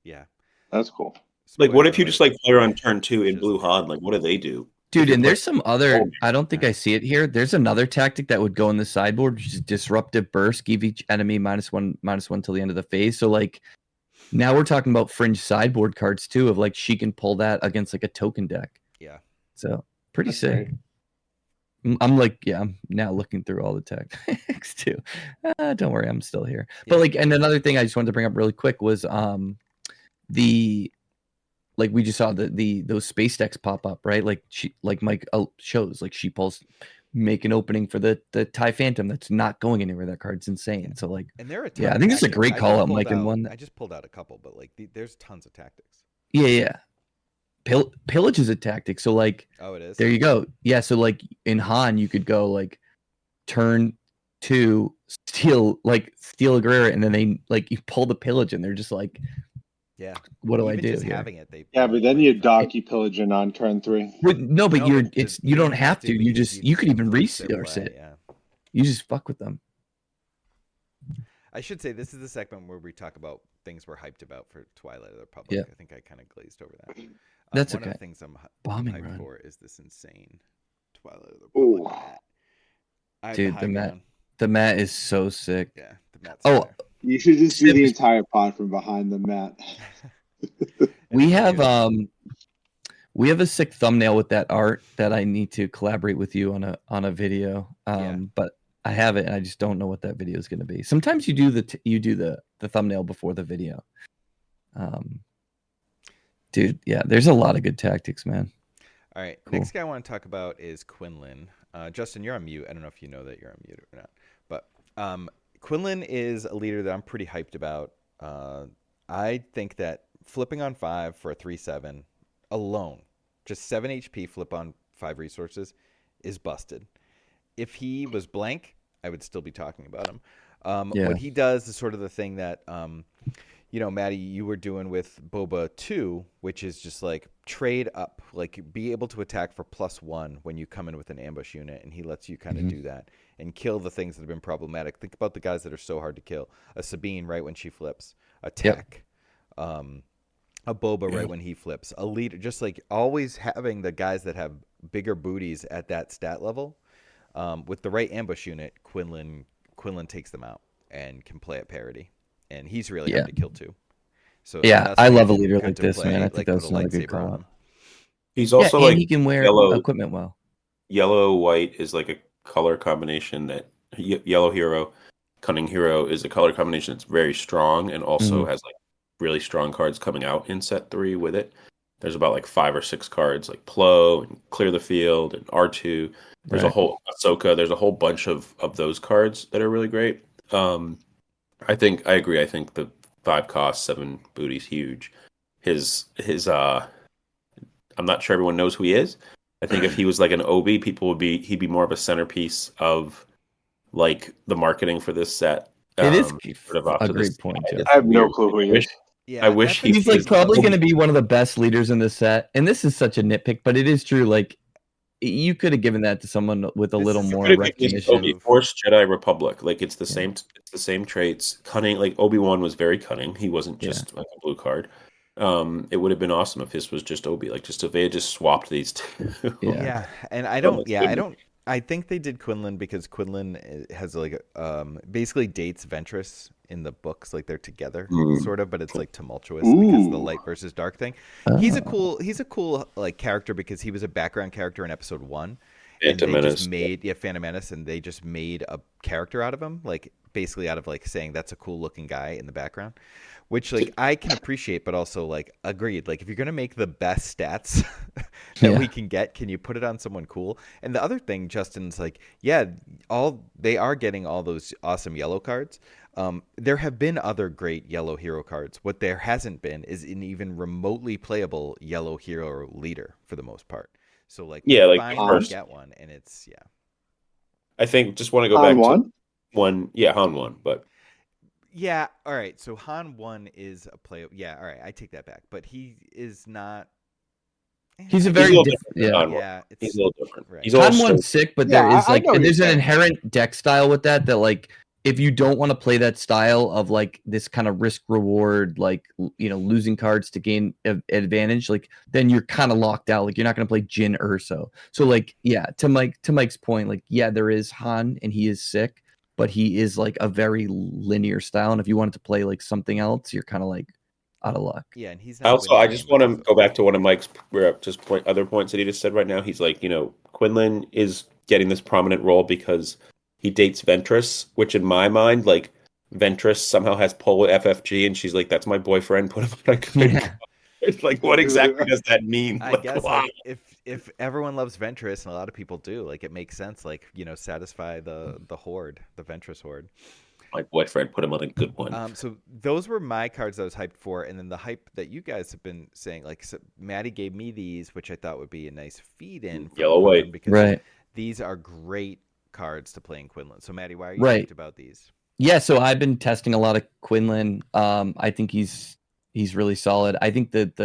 Yeah, that's cool. Like, what if you just like play her on turn 2 in Blue Han? Like, what do they do? Dude, and there's some other, I don't think I see it here. There's another tactic that would go in the sideboard, which is Disruptive Burst, give each enemy -1/-1 till the end of the phase. So like now we're talking about fringe sideboard cards too, of like she can pull that against like a token deck. Yeah. So pretty sick. Great. I'm now looking through all the tactics too. Don't worry, I'm still here. But like, and another thing I just wanted to bring up really quick was like we just saw those space decks pop up, right? Like Mike shows, like she make an opening for the TIE Phantom that's not going anywhere. That card's insane. So like, and there are I think it's a great call out, Mike. And one I just pulled out a couple, but like there's tons of tactics. Yeah. pillage is a tactic. So like, Oh, it is. there you go. Yeah. So like in Han, you could go like turn 2, steal a Guerrera, and then they like you pull the pillage, and they're just like, Yeah. what do I Even do just here? having it, they Yeah, but then you donkey pillaging on turn 3. No, but No, you you don't have to. You because just you could even force their resource play, it. Yeah. You just fuck with them. I should say this is the segment where we talk about things we're hyped about for Twilight of the Republic. Yeah. I think I kind of glazed over that. That's one okay. of the things I'm Bombing hyped run. for is this insane Twilight of the Republic Ooh. mat. I have Dude, high the mat. ground. The mat is so sick. Yeah, the mat's Oh, fire. You should just see the entire pod from behind the mat. we have a sick thumbnail with that art that I need to collaborate with you on a video. Yeah. But I have it, and I just don't know what that video is going to be. Sometimes you do the thumbnail before the video. Dude, yeah, there's a lot of good tactics, man. All right, Cool. next guy I want to talk about is Quinlan. Justin, you're on mute. I don't know if you know that you're on mute or not, but Quinlan is a leader that I'm pretty hyped about. I think that flipping on 5 for a 3/7 alone, just 7 HP flip on 5 resources, is busted. If he was blank, I would still be talking about him. Yeah. What he does is sort of the thing that, Maddie, you were doing with Boba 2, which is just like trade up, like be able to attack for +1 when you come in with an ambush unit, and he lets you kind of do that and kill the things that have been problematic. Think about the guys that are so hard to kill. A Sabine right when she flips, a Tech, a Boba right when he flips, a leader, just like always having the guys that have bigger booties at that stat level. With the right ambush unit, Quinlan takes them out and can play at parity, and he's really hard to kill too. So yeah, I love a leader like this, man. I think that's not a good lightsaber on call. him. He's also and like he can wear yellow. equipment well. Yellow white is like a color combination that yellow hero, cunning hero is a color combination that's very strong and also has like really strong cards coming out in set 3 with it. There's about like 5 or 6 cards like Plo and Clear the Field and R2. There's a whole Ahsoka. There's a whole bunch of those cards that are really great. I agree. I think the 5 cost 7 booty's huge. His I'm not sure everyone knows who he is. I think if he was like an Obi, he'd be more of a centerpiece of like the marketing for this set. It is sort of off a to great this point, side. Joe. It's I have no weird. clue who he is. Yeah, I wish He's like probably going to be one of the best leaders in this set, and this is such a nitpick, but it is true. Like you could have given that to someone with a little more recognition. Obi Force Jedi Republic, like it's the same traits. Cunning, like Obi-Wan was very cunning. He wasn't just like a blue card. It would have been awesome if this was just Obi, like just if they had just swapped these two. Yeah, and I think they did Quinlan because Quinlan has like basically dates Ventress in the books, like they're together sort of, but it's like tumultuous because of the light versus dark thing. He's a cool like character because he was a background character in episode 1. Phantom Menace. Just made Phantom Menace, and they just made a character out of him, like basically out of like saying that's a cool looking guy in the background, which like I can appreciate, but also like agreed. Like if you're gonna make the best stats that we can get, can you put it on someone cool? And the other thing, Justin's like, they are getting all those awesome yellow cards. There have been other great yellow hero cards. What there hasn't been is an even remotely playable yellow hero leader for the most part. So like finally get one, and it's I think just want to go back to one. Yeah, Han 1, but yeah. All right. So Han 1 is a play. Yeah. All right. I take that back. But he is not. He's a very different. He's a little different. Right. He's Han also 1's sick, but there is like there's an inherent deck style with that like if you don't want to play that style of like this kind of risk reward, like losing cards to gain advantage, like then you're kind of locked out. Like you're not going to play Jin Urso. So like to Mike's point, like there is Han and he is sick, but he is like a very linear style. And if you wanted to play like something else, you're kind of like out of luck. Yeah, and he's. I just want to go back to one of Mike's other points that he just said right now. He's like, Quinlan is getting this prominent role because he dates Ventress, which in my mind, like Ventress somehow has pull with FFG, and she's like, "That's my boyfriend." Put him on a good. It's like, what exactly does that mean? I guess like, if everyone loves Ventress, and a lot of people do, like it makes sense. Like satisfy the horde, the Ventress horde. My boyfriend put him on a good one. So those were my cards I was hyped for, and then the hype that you guys have been saying, like Maddie gave me these, which I thought would be a nice feed in for Yellow Quinlan white. because Right. these are great cards to play in Quinlan. So Maddie, why are you Right. hyped about these? Yeah, so I've been testing a lot of Quinlan. I think he's really solid. I think that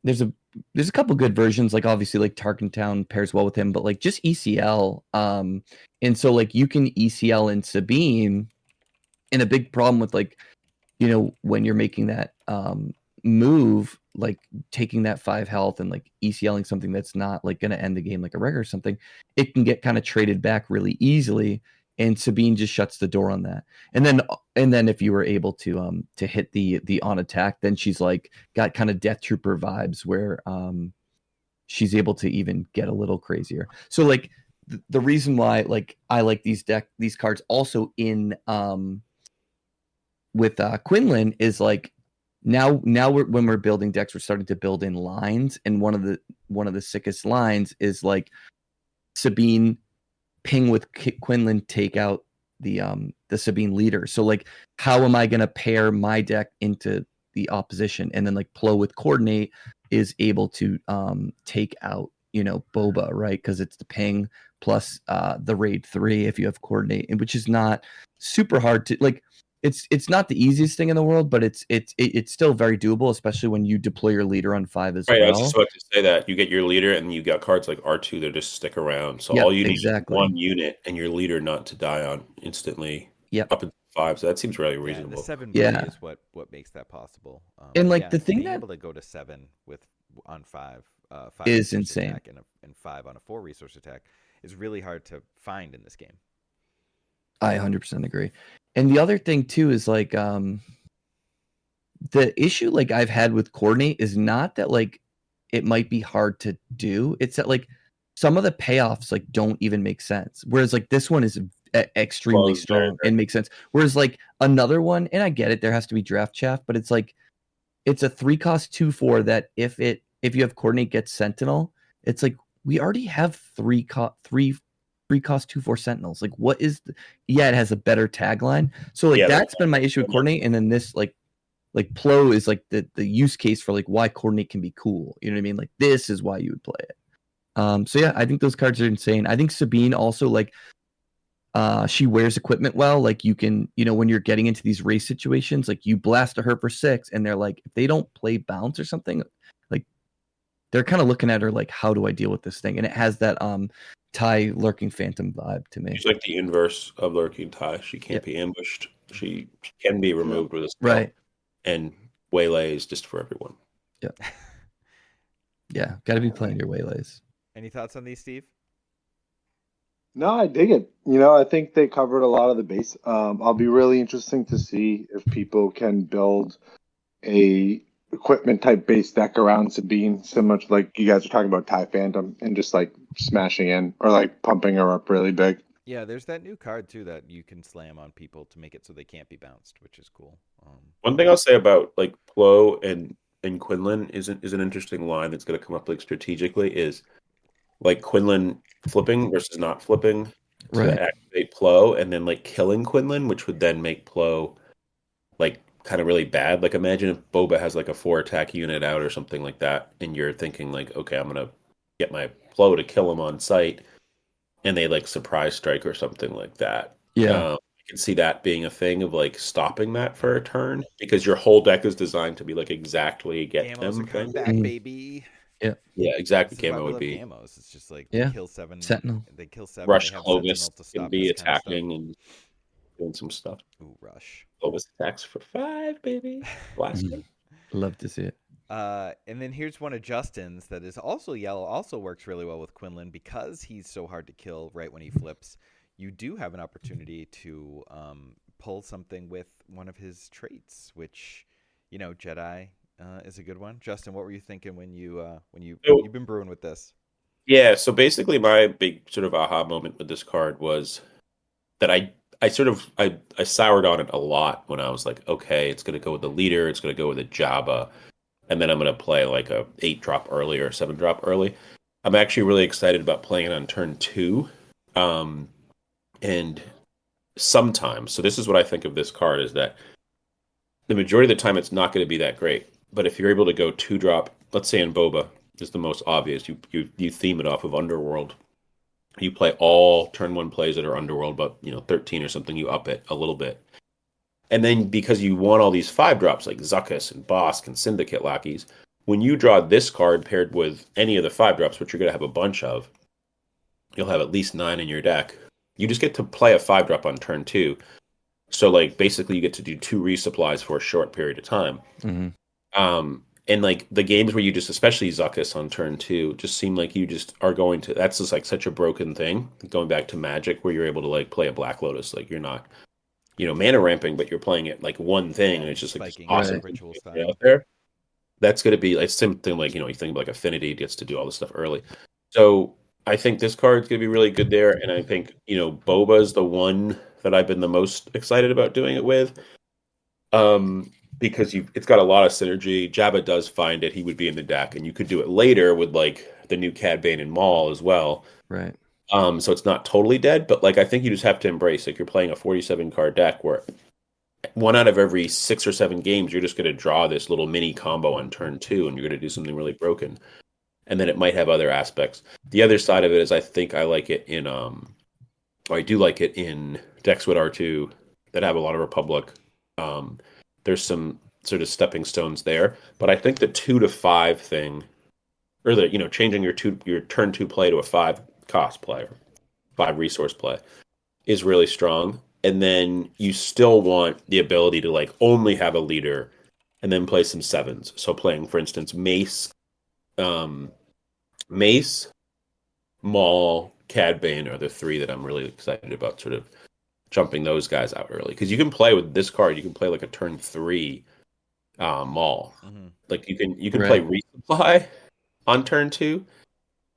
there's a couple good versions, like obviously like Tarkentown pairs well with him, but like just ECL. And so like you can ECL in Sabine, and a big problem with like, when you're making that move, like taking that 5 health and like ECLing something that's not like going to end the game like a Reg or something, it can get kind of traded back really easily. And Sabine just shuts the door on that. And then if you were able to hit the on attack, then she's like got kind of Death Trooper vibes where she's able to even get a little crazier. So like the reason why like I like these cards also in with Quinlan is like now when we're building decks, we're starting to build in lines, and one of the sickest lines is like Sabine ping with Quinlan, take out the Sabine leader. So like, how am I gonna pair my deck into the opposition? And then like Plo with coordinate is able to take out Boba, right? Because it's the ping plus the raid 3 if you have coordinate, and which is not super hard to like. It's not the easiest thing in the world, but it's still very doable, especially when you deploy your leader on 5 as Right, well. I was just about to say that. You get your leader, and you got cards like R2 that just stick around. So Yep, all you need exactly. is one unit and your leader not to die on instantly. Yep. Up into 5. So that seems really Yeah, and reasonable. the 7 Yeah. really is what makes that possible. And like the thing being that able to go to 7 on 5 is resource insane. attack and 5 on a 4 resource attack is really hard to find in this game. I 100% agree. And the other thing too is like the issue like I've had with coordinate is not that like it might be hard to do. It's that like some of the payoffs like don't even make sense. Whereas like this one is extremely strong and makes sense. Whereas like another one, and I get it, there has to be draft chaff, but it's like it's a 3-cost 2/4 that if you have coordinate gets Sentinel, it's like we already have 3-cost 2/4 Sentinels. Like what is it has a better tagline. So like that's been my issue with coordinate, and then this like Plo is like the use case for like why coordinate can be cool. You know what I mean? Like this is why you would play it. So yeah, I think those cards are insane. I think Sabine also like she wears equipment well. Like you can, when you're getting into these race situations, like you blast her for 6, and they're like, if they don't play bounce or something, like they're kind of looking at her like, how do I deal with this thing? And it has that Ty Lurking Phantom vibe to me. She's like the inverse of Lurking Ty. She can't be ambushed. She can be removed with a spell. Right. And waylay is just for everyone. Yeah. Yeah. Got to be playing your waylays. Any thoughts on these, Steve? No, I dig it. I think they covered a lot of the base. I'll be really interesting to see if people can build a equipment type base deck around Sabine, similar to like you guys are talking about TIE Phantom, and just like smashing in or like pumping her up really big. Yeah, there's that new card too that you can slam on people to make it so they can't be bounced, which is cool. One thing I'll say about like Plo and Quinlan is an interesting line that's going to come up like strategically is like Quinlan flipping versus not flipping to activate Plo, and then like killing Quinlan, which would then make Plo like kind of really bad. Like imagine if Boba has like a 4 attack unit out or something like that, and you're thinking like, okay, I'm gonna get my Plo to kill him on sight, and they like surprise strike or something like that. Yeah. I can see that being a thing of like stopping that for a turn because your whole deck is designed to be like exactly get Gamos them. are coming back, baby. Yeah, exactly. This is why Camo we would love be. Gamos. It's just like Yeah. they kill 7 Sentinel. They kill 7. Rush they have Clovis Sentinel to can stop be this kind of stuff. attacking and doing some stuff. Ooh, Rush. Clovis attacks for 5, baby. Blast him. Love to see it. And then here's one of Justin's that is also yellow, also works really well with Quinlan because he's so hard to kill right when he flips. You do have an opportunity to pull something with one of his traits, which, Jedi is a good one. Justin, what were you thinking when you've been brewing with this? Yeah, so basically my big sort of aha moment with this card was that I soured on it a lot when I was like, okay, it's going to go with the leader, it's going to go with a Jabba, and then I'm going to play like a 8-drop early or a 7-drop early. I'm actually really excited about playing it on turn 2. And sometimes. So this is what I think of this card is that the majority of the time it's not going to be that great. But if you're able to go 2-drop, let's say in Boba is the most obvious. You theme it off of Underworld. You play all turn 1 plays that are Underworld, but 13 or something, you up it a little bit. And then because you want all these 5-drops like Zuckuss and Bosk and Syndicate lackeys, when you draw this card paired with any of the 5-drops, which you're going to have a bunch of, you'll have at least 9 in your deck. You just get to play a 5-drop on turn 2. So like basically you get to do 2 resupplies for a short period of time. Mm-hmm. And like the games where you just, especially Zuckuss on turn 2, just seem like you just are going to, that's just like such a broken thing. Going back to Magic where you're able to like play a Black Lotus, like you're not, mana ramping, but you're playing it like one thing, and it's just like awesome ritual out there. That's going to be like something like, you think like Affinity gets to do all this stuff early. So I think this card's going to be really good there. And I think, Boba's the one that I've been the most excited about doing it with. Because it's got a lot of synergy. Jabba does find it. He would be in the deck, and you could do it later with like the new Cad Bane and Maul as well. Right. So it's not totally dead, but like I think you just have to embrace like you're playing a 47 card deck where 1 out of every 6 or 7 games you're just going to draw this little mini combo on turn 2, and you're going to do something really broken, and then it might have other aspects. The other side of it is I think I like it in I do like it in decks with R2 that have a lot of Republic. There's some sort of stepping stones there, but I think the 2 to 5 thing, or the changing your turn 2 play to a 5 cost play, or 5 resource play, is really strong. And then you still want the ability to like only have a leader, and then play some 7s. So playing, for instance, Mace, Maul, Cad Bane are the 3 that I'm really excited about, sort of jumping those guys out early, because you can play with this card. You can play like a turn 3 Maul. Mm-hmm. Like you can play resupply on turn 2,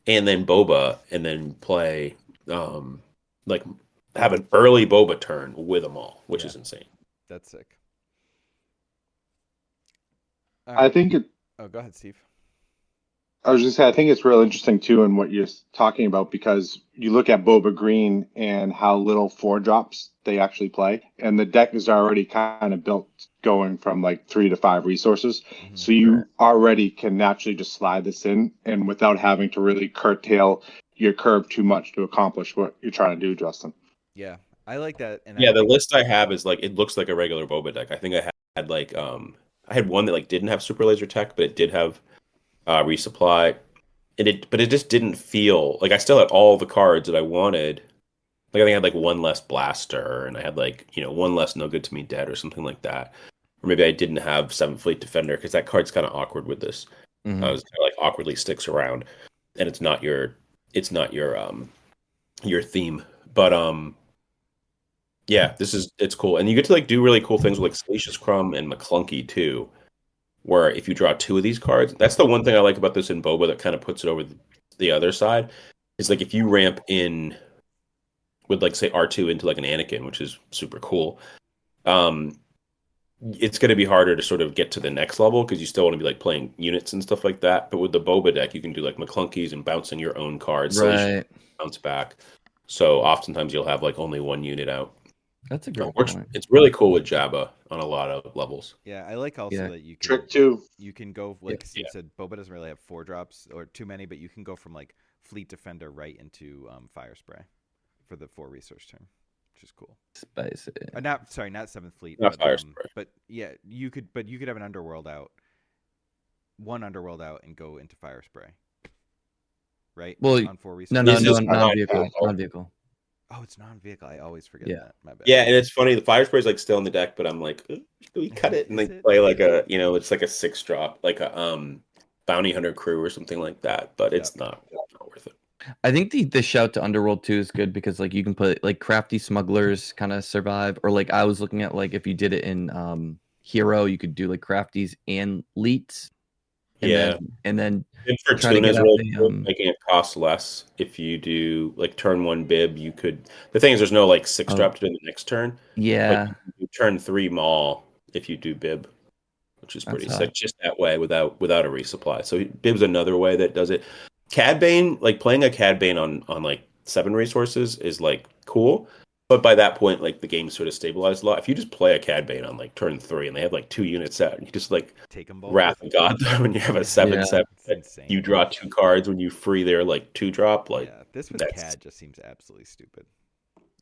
and then Boba, and then play like have an early Boba turn with a Maul, which is insane. That's sick. I think it. Oh, go ahead, Steve. I was just saying, I think it's real interesting too in what you're talking about, because you look at Boba Green and how little 4-drops they actually play, and the deck is already kind of built going from like 3 to 5 resources. Mm-hmm. So you already can naturally just slide this in, and without having to really curtail your curve too much to accomplish what you're trying to do, Justin. Yeah, I like that. And the list I have is like, it looks like a regular Boba deck. I think I had like I had one that like didn't have super laser tech, but it did have resupply, but it just didn't feel like I still had all the cards that I wanted. Like I think I had like 1 less blaster, and I had like 1 less No Good to Me Dead or something like that. Or maybe I didn't have 7 Fleet Defender, because that card's kind of awkward with this. Mm-hmm. It was kind of like awkwardly sticks around, and it's not your theme. But yeah, it's cool, and you get to like do really cool things with like Salacious Crumb and McClunky too, where if you draw 2 of these cards, that's the one thing I like about this in Boba that kind of puts it over the other side, is like if you ramp in with like say R2 into like an Anakin, which is super cool, it's going to be harder to sort of get to the next level, because you still want to be like playing units and stuff like that. But with the Boba deck, you can do like McClunkies and bouncing your own cards, right? Bounce back. So oftentimes you'll have like only 1 unit out. That's a great point. It's really cool with Jabba on a lot of levels. Yeah, I like also that you can trick 2. You can go like Steve said. Boba doesn't really have 4-drops or too many, but you can go from like Fleet Defender right into Fire Spray for the 4 resource turn, which is cool. Spicy. Not 7th Fleet, not Fire Spray. But yeah, you could have an Underworld out, 1 Underworld out, and go into Fire Spray. Right. Well, on 4 resources. No, non-vehicle. Oh, it's non-vehicle. I always forget that. My bad. Yeah, and it's funny. The Fire Spray is like still in the deck, but I'm like, do we cut it and like play like a it's like a 6-drop, like a Bounty Hunter Crew or something like that. But it's not worth it. I think the shout to Underworld 2 is good, because like you can put like crafty smugglers kind of survive, or like I was looking at like if you did it in Hero, you could do like crafties and leets. And then Fortuna is really cool, making it cost less. If you do like turn 1 Bib, you could. The thing is, there's no like 6-drop to do in the next turn. Yeah. But you turn 3 Maul if you do Bib, which is pretty sick. Just that way, without a resupply. So Bib's another way that does it. Cad Bane, like playing a Cad Bane on like 7 resources is like cool, But by that point, like the game sort of stabilized a lot. If you just play a Cad Bane on like turn 3 and they have like 2 units out, and you just like Take them both. Wrath of God when you have a 7/7, It's insane. you draw 2 cards when you free their like 2-drop. Like this with that's- CAD just seems absolutely stupid.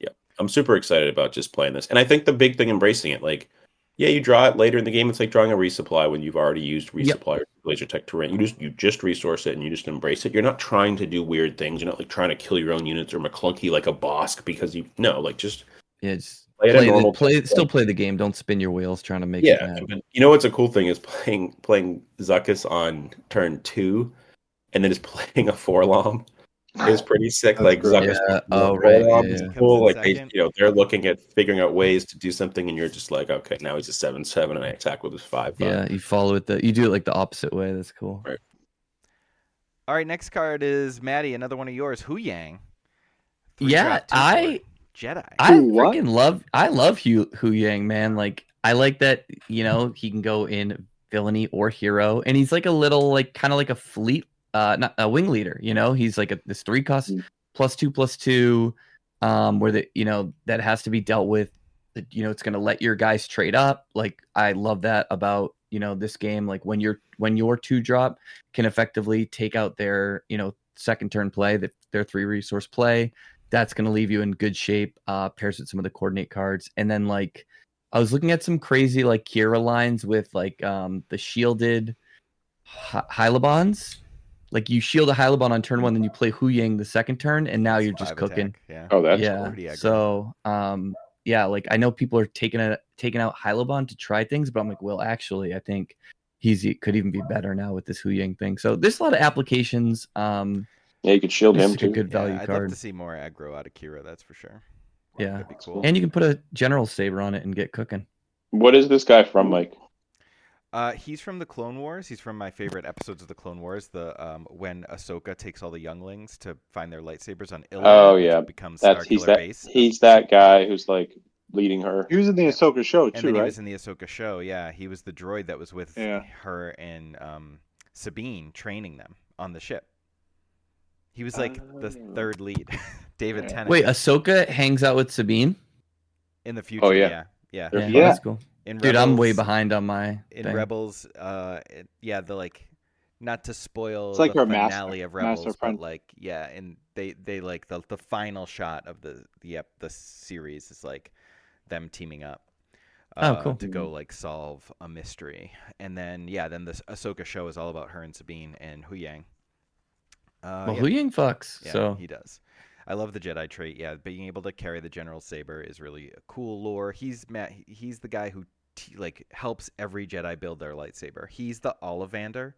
yeah, I'm super excited about just playing this, and I think the big thing embracing it, like, yeah, you draw it later in the game. It's like drawing a resupply when you've already used resupply or laser tech terrain. You just resource it and you just embrace it. You're not trying to do weird things. You're not like trying to kill your own units or McClunky like a Bosk because just just still play the game. Don't spin your wheels trying to make it yeah. mad. But you know what's a cool thing is playing Zuckuss on turn 2 and then just playing a Forlom is pretty sick. That's Like great. Zuckuss, Yeah. Oh, right. Forlom is cool. Like Second. they're looking at figuring out ways to do something, and you're just like, okay, now he's a 7/7, and I attack with his 5/5. Yeah, you follow it. You do it like the opposite way. That's cool. Right. All right, next card is Maddie, another one of yours, Hu Yang. Yeah, Jedi. I What? freaking love. I love Hu Yang, man. Like I like that. You know, he can go in villainy or hero, and he's like a little, like kind of like a fleet, not a wing leader. You know, he's like this 3 cost +2/+2, where that has to be dealt with. You know, it's gonna let your guys trade up. Like I love that about this game. Like when your 2-drop can effectively take out their second turn play, their 3 resource play. That's going to leave you in good shape. Pairs with some of the coordinate cards. And then like I was looking at some crazy like Kira lines with like the shielded Hylabons. Like you shield a Hylabon on turn 1, then you play Hu Yang the second turn, and now you're just cooking. Yeah. Oh, that's Yeah. So yeah, like I know people are taking out Hylabon to try things, but I'm like, well, actually, I think he could even be better now with this Hu Yang thing. So there's a lot of applications. Yeah, you could shield him It's a too. good value I'd card. love to see more aggro out of Kira, that's for sure. Yeah. That'd be cool. And you can put a General Saber on it and get cooking. What is this guy from, Mike? He's from the Clone Wars. He's from my favorite episodes of the Clone Wars. The when Ahsoka takes all the younglings to find their lightsabers on Ilum. Oh, yeah. Becomes He's Starkiller Base. He's that guy who's like leading her. He was in the Ahsoka show And too, then he right? was in the Ahsoka show. Yeah, he was the droid that was with her and Sabine training them on the ship. He was like the third lead. David Tennant. Wait, Ahsoka hangs out with Sabine? In the future, Oh, yeah. yeah. Yeah, Yeah. that's cool. In Dude, I'm way Rebels- behind on my In thing. Rebels, the like, not to spoil It's like the her finale of master Rebels, friend. but like, yeah, and they like the final shot of the series is like them teaming up. Oh, cool. To go like solve a mystery, and then then the Ahsoka show is all about her and Sabine and Hu Yang. Well, Hu Yang fucks, Yeah, so he does. I love the Jedi trait. Yeah, being able to carry the General Saber is really a cool lore. He's the guy who helps every Jedi build their lightsaber. He's the Ollivander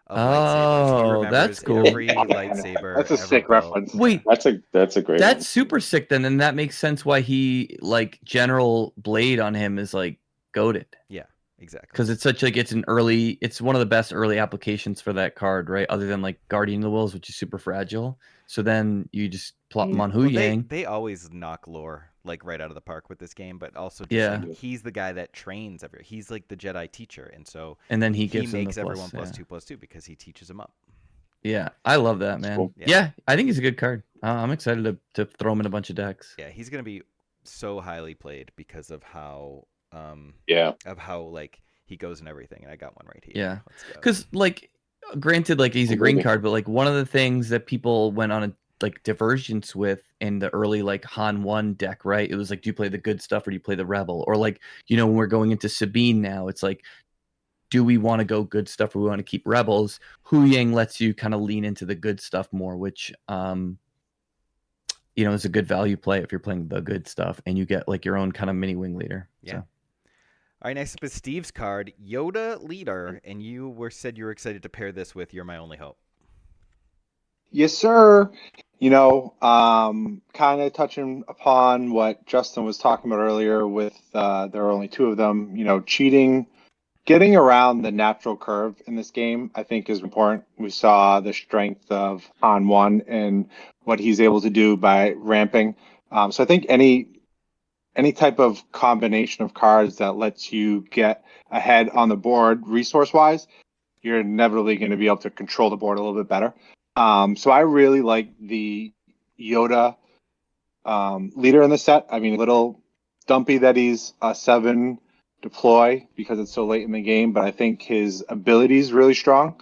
of lightsabers. He Oh, remembers that's cool. every lightsaber. That's a ever sick built. reference. wait, That's a great. that's super sick then, and that makes sense why he like General Blade on him is like goated. Yeah, exactly. Because it's such like it's one of the best early applications for that card, right? Other than like Guardian of the Wills, which is super fragile. So then you just plop him on Hu Well, Yang. they always knock lore like right out of the park with this game, but also just, Yeah. like, he's the guy that trains he's like the Jedi teacher, and so And then he he gives them makes the everyone plus, +2/+2 because he teaches them up. Yeah, I love that, man. cool. Yeah. I think he's a good card. I'm excited to throw him in a bunch of decks. Yeah, he's gonna be so highly played because of how like he goes and everything. And I got one right here. Yeah. Let's go. Because like, granted, like he's a green card, but like one of the things that people went on a like divergence with in the early like Han 1 deck, right? It was like, do you play the good stuff or do you play the rebel? Or like, when we're going into Sabine now, it's like, do we want to go good stuff or we want to keep rebels? Hu Yang lets you kind of lean into the good stuff more, which is a good value play if you're playing the good stuff and you get like your own kind of mini wing leader. Yeah. So. All right, next up is Steve's card, Yoda Leader, and you said you were excited to pair this with You're My Only Hope. Yes, sir. Kind of touching upon what Justin was talking about earlier with there are only 2 of them, cheating, getting around the natural curve in this game, I think is important. We saw the strength of Han 1 and what he's able to do by ramping. So I think any type of combination of cards that lets you get ahead on the board resource-wise, you're inevitably going to be able to control the board a little bit better. So I really like the Yoda leader in the set. I mean, little dumpy that he's a 7 deploy because it's so late in the game, but I think his ability is really strong.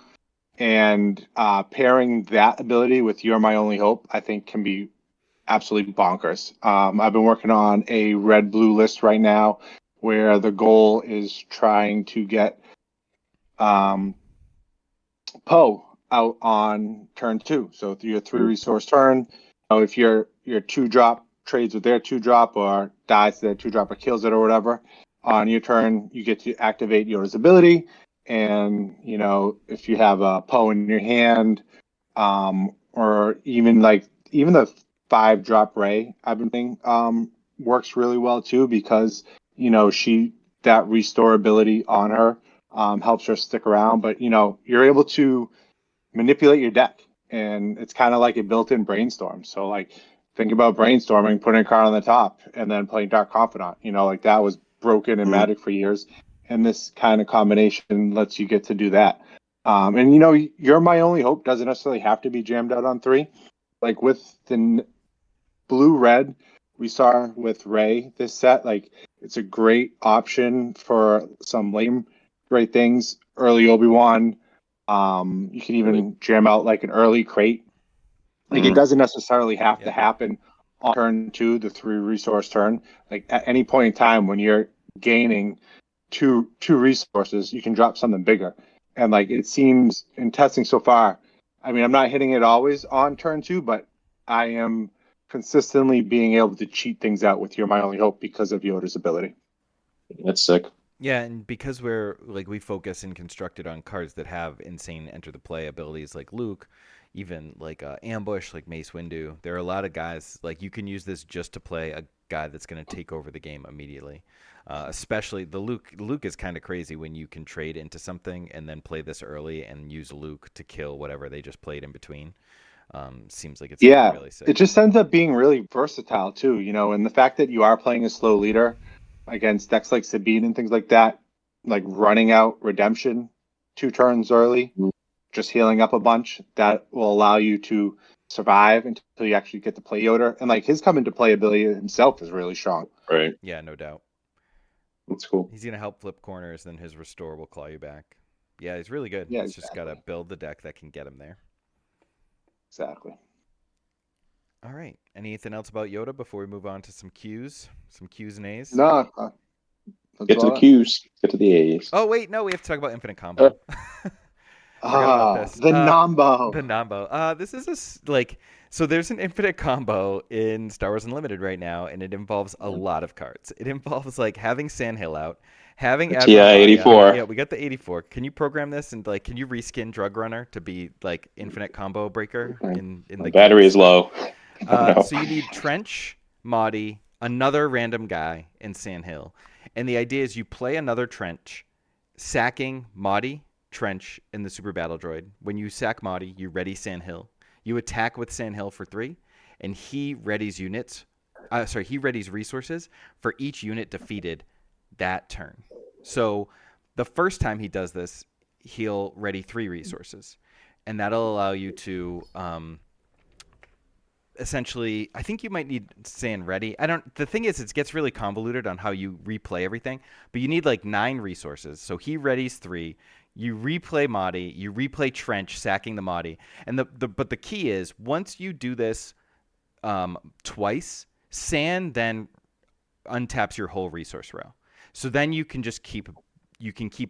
And pairing that ability with You're My Only Hope, I think can be absolutely bonkers. I've been working on a red-blue list right now where the goal is trying to get Poe out on turn 2. So through your 3-resource turn, if your 2-drop trades with their 2-drop or dies to their 2-drop or kills it or whatever, on your turn, you get to activate Yoda's ability. And, if you have a Poe in your hand, or even the 5-drop Ray, I've been thinking, works really well too, because, that restore ability on her, helps her stick around. But, you're able to manipulate your deck, and it's kind of like a built-in brainstorm. So think about brainstorming, putting a card on the top and then playing Dark Confidant, that was broken in Magic for years. And this kind of combination lets you get to do that. And You're My Only Hope doesn't necessarily have to be jammed out on 3. Like with the blue-red we saw with Ray this set, it's a great option for some lame great things. Early Obi-Wan. You can even jam out an early crate. It doesn't necessarily have to happen on turn 2, the 3-resource turn. At any point in time when you're gaining two resources, you can drop something bigger. And it seems in testing so far, I mean, I'm not hitting it always on turn 2, but I am consistently being able to cheat things out with You're My Only Hope because of Yoda's ability. That's sick. Yeah, and because we focus and constructed on cards that have insane enter the play abilities like Luke, even Ambush, like Mace Windu, there are a lot of guys, you can use this just to play a guy that's going to take over the game immediately. Especially the Luke. Luke is kind of crazy when you can trade into something and then play this early and use Luke to kill whatever they just played in between. Seems like it's really sick. It just ends up being really versatile too, and the fact that you are playing a slow leader against decks like Sabine and things like that, running out Redemption 2 turns early, just healing up a bunch, that will allow you to survive until you actually get to play Yoda. And his come into play ability himself is really strong. Right. Yeah, no doubt. That's cool. He's going to help flip corners, then his restore will claw you back. Yeah, he's really good. Yeah, He's just got to build the deck that can get him there. Exactly. All right. Anything else about Yoda before we move on to some Qs? Some Qs and As? No. Get to the Qs. Get to the As. Oh, wait. No, we have to talk about Infinite Combo. The Nambo. The Nambo. This is so there's an Infinite Combo in Star Wars Unlimited right now, and it involves a lot of cards. It involves having Sandhill out, having TI 84. Yeah, we got the 84. Can you program this and can you reskin Drug Runner to be Infinite Combo Breaker in the battery game? is low. So you need Trench, Maudie, another random guy, and Sandhill. And the idea is you play another Trench, sacking Maudie, Trench, and the Super Battle Droid. When you sack Maudie, you ready Sandhill. You attack with Sandhill for 3, and he readies resources for each unit defeated that turn. So the first time he does this, he'll ready 3 resources, and that'll allow you to essentially, I think you might need Sand ready. The thing is, it gets really convoluted on how you replay everything, but you need 9 resources. So he readies 3. You replay Maudie, you replay Trench, sacking the Maudie. And but the key is, once you do this twice, Sand then untaps your whole resource row. So then you can just keep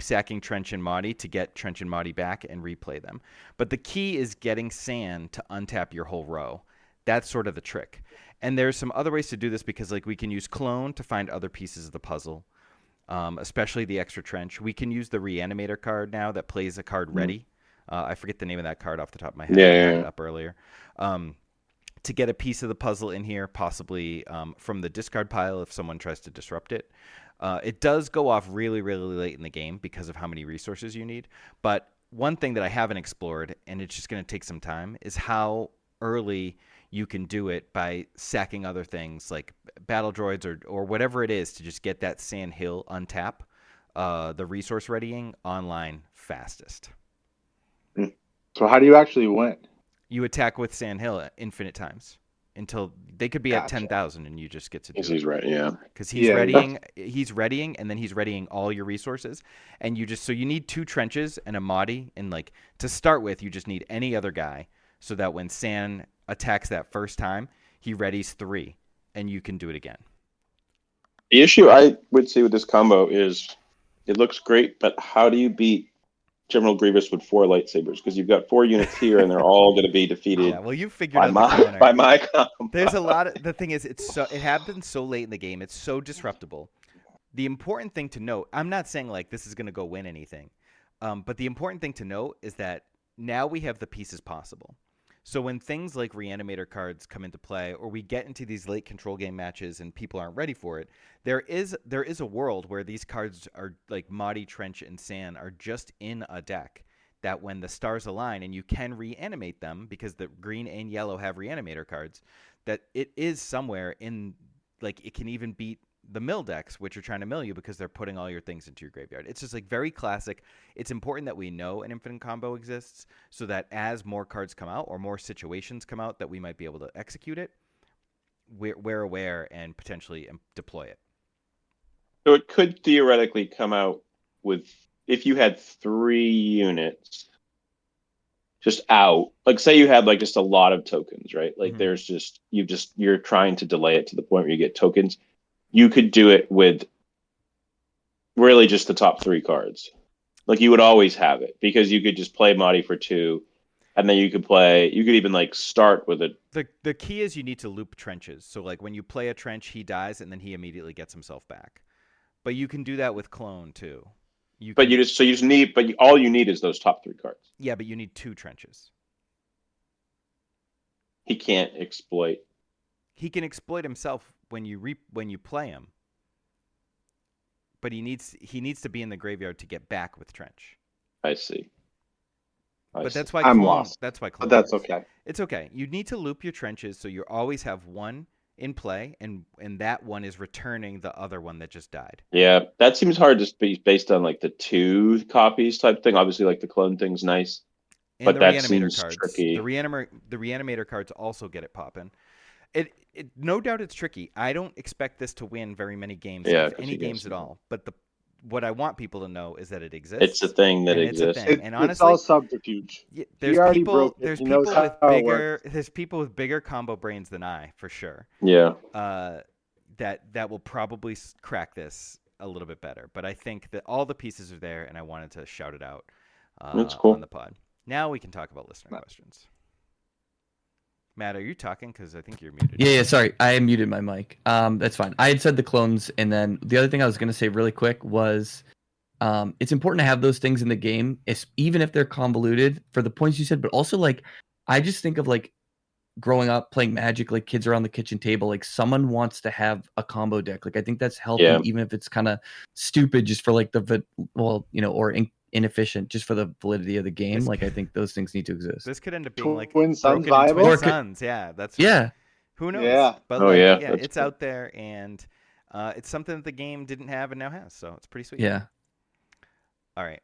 sacking Trench and Maudie to get Trench and Maudie back and replay them. But the key is getting Sand to untap your whole row. That's sort of the trick. And there's some other ways to do this, because we can use Clone to find other pieces of the puzzle. Especially the extra Trench. We can use the Reanimator card now that plays a card ready. I forget the name of that card off the top of my head. I had it up earlier. To get a piece of the puzzle in here, possibly from the discard pile if someone tries to disrupt it. It does go off really, really late in the game because of how many resources you need. But one thing that I haven't explored, and it's just going to take some time, is how early you can do it by sacking other things like battle droids or whatever it is to just get that Sand Hill untap, the resource readying online fastest. So how do you actually win? You attack with Sand Hill infinite times. until they could be at Gotcha. 10,000 and you just get to do Because it. he's right. Yeah. Because he's Yeah, readying, and then he's readying all your resources, and you need 2 trenches and a Mahdi, and like to start with, you just need any other guy, so that when San attacks that first time, he readies 3, and you can do it again. The issue I would see with this combo is it looks great, but how do you beat General Grievous with 4 lightsabers? Because you've got 4 units here, and they're all going to be defeated Yeah, well, you figured by out the my clone by art. my combo. There's a lot of the thing is it happens so late in the game. It's so disruptible. The important thing to note, I'm not saying like this is going to go win anything, but the important thing to note is that now we have the pieces possible. So when things like reanimator cards come into play, or we get into these late control game matches and people aren't ready for it, there is a world where these cards are like Mahdi, Trench, and San are just in a deck that when the stars align and you can reanimate them because the green and yellow have reanimator cards, that it is somewhere in, like, it can even beat the mill decks, which are trying to mill you because they're putting all your things into your graveyard. It's just like very classic. It's important that we know an infinite combo exists so that as more cards come out or more situations come out that we might be able to execute it, we're aware and potentially deploy it. So it could theoretically come out with, if you had 3 units just out, like say you had like just a lot of tokens, right? Like there's just you're trying to delay it to the point where you get tokens. You could do it with really just the top 3 cards. Like you would always have it because you could just play Mahdi for 2, and then you could even like start with it. The key is you need to loop trenches. So like when you play a trench, he dies and then he immediately gets himself back. But you can do that with clone too. All you need is those top 3 cards. Yeah, but you need 2 trenches. He can't exploit. He can exploit himself when you play him. But he needs to be in the graveyard to get back with Trench. I see. That's why I'm clone, lost. That's why clone. But that's works. okay. It's okay. You need to loop your trenches so you always have one in play, and that one is returning the other one that just died. Yeah, that seems hard to be based on like the 2 copies type thing. Obviously, like the clone thing's nice, And but the that reanimator seems cards. tricky. The reanimator cards also get it popping. It no doubt it's tricky. I don't expect this to win very many games, if any games at all. But what I want people to know is that it exists. It's a thing that exists. And honestly, it's all subterfuge. There's people with bigger combo brains than I, for sure. Yeah. That will probably crack this a little bit better. But I think that all the pieces are there, and I wanted to shout it out That's cool. on the pod. Now we can talk about listener questions. Matt, are you talking? Because I think you're muted. Yeah, sorry. I muted my mic. That's fine. I had said the clones, and then the other thing I was going to say really quick was it's important to have those things in the game, even if they're convoluted, for the points you said, but also, like, I just think of, like, growing up playing Magic, like, kids around the kitchen table, like, someone wants to have a combo deck. Like, I think that's healthy, even if it's kind of stupid just for, like, or inefficient just for the validity of the game. I think those things need to exist. This could end up being like Twin Suns broken viable? Twin Suns. Yeah, that's who knows? Yeah. But it's cool. Out there, and it's something that the game didn't have and now has. So it's pretty sweet. Yeah. All right,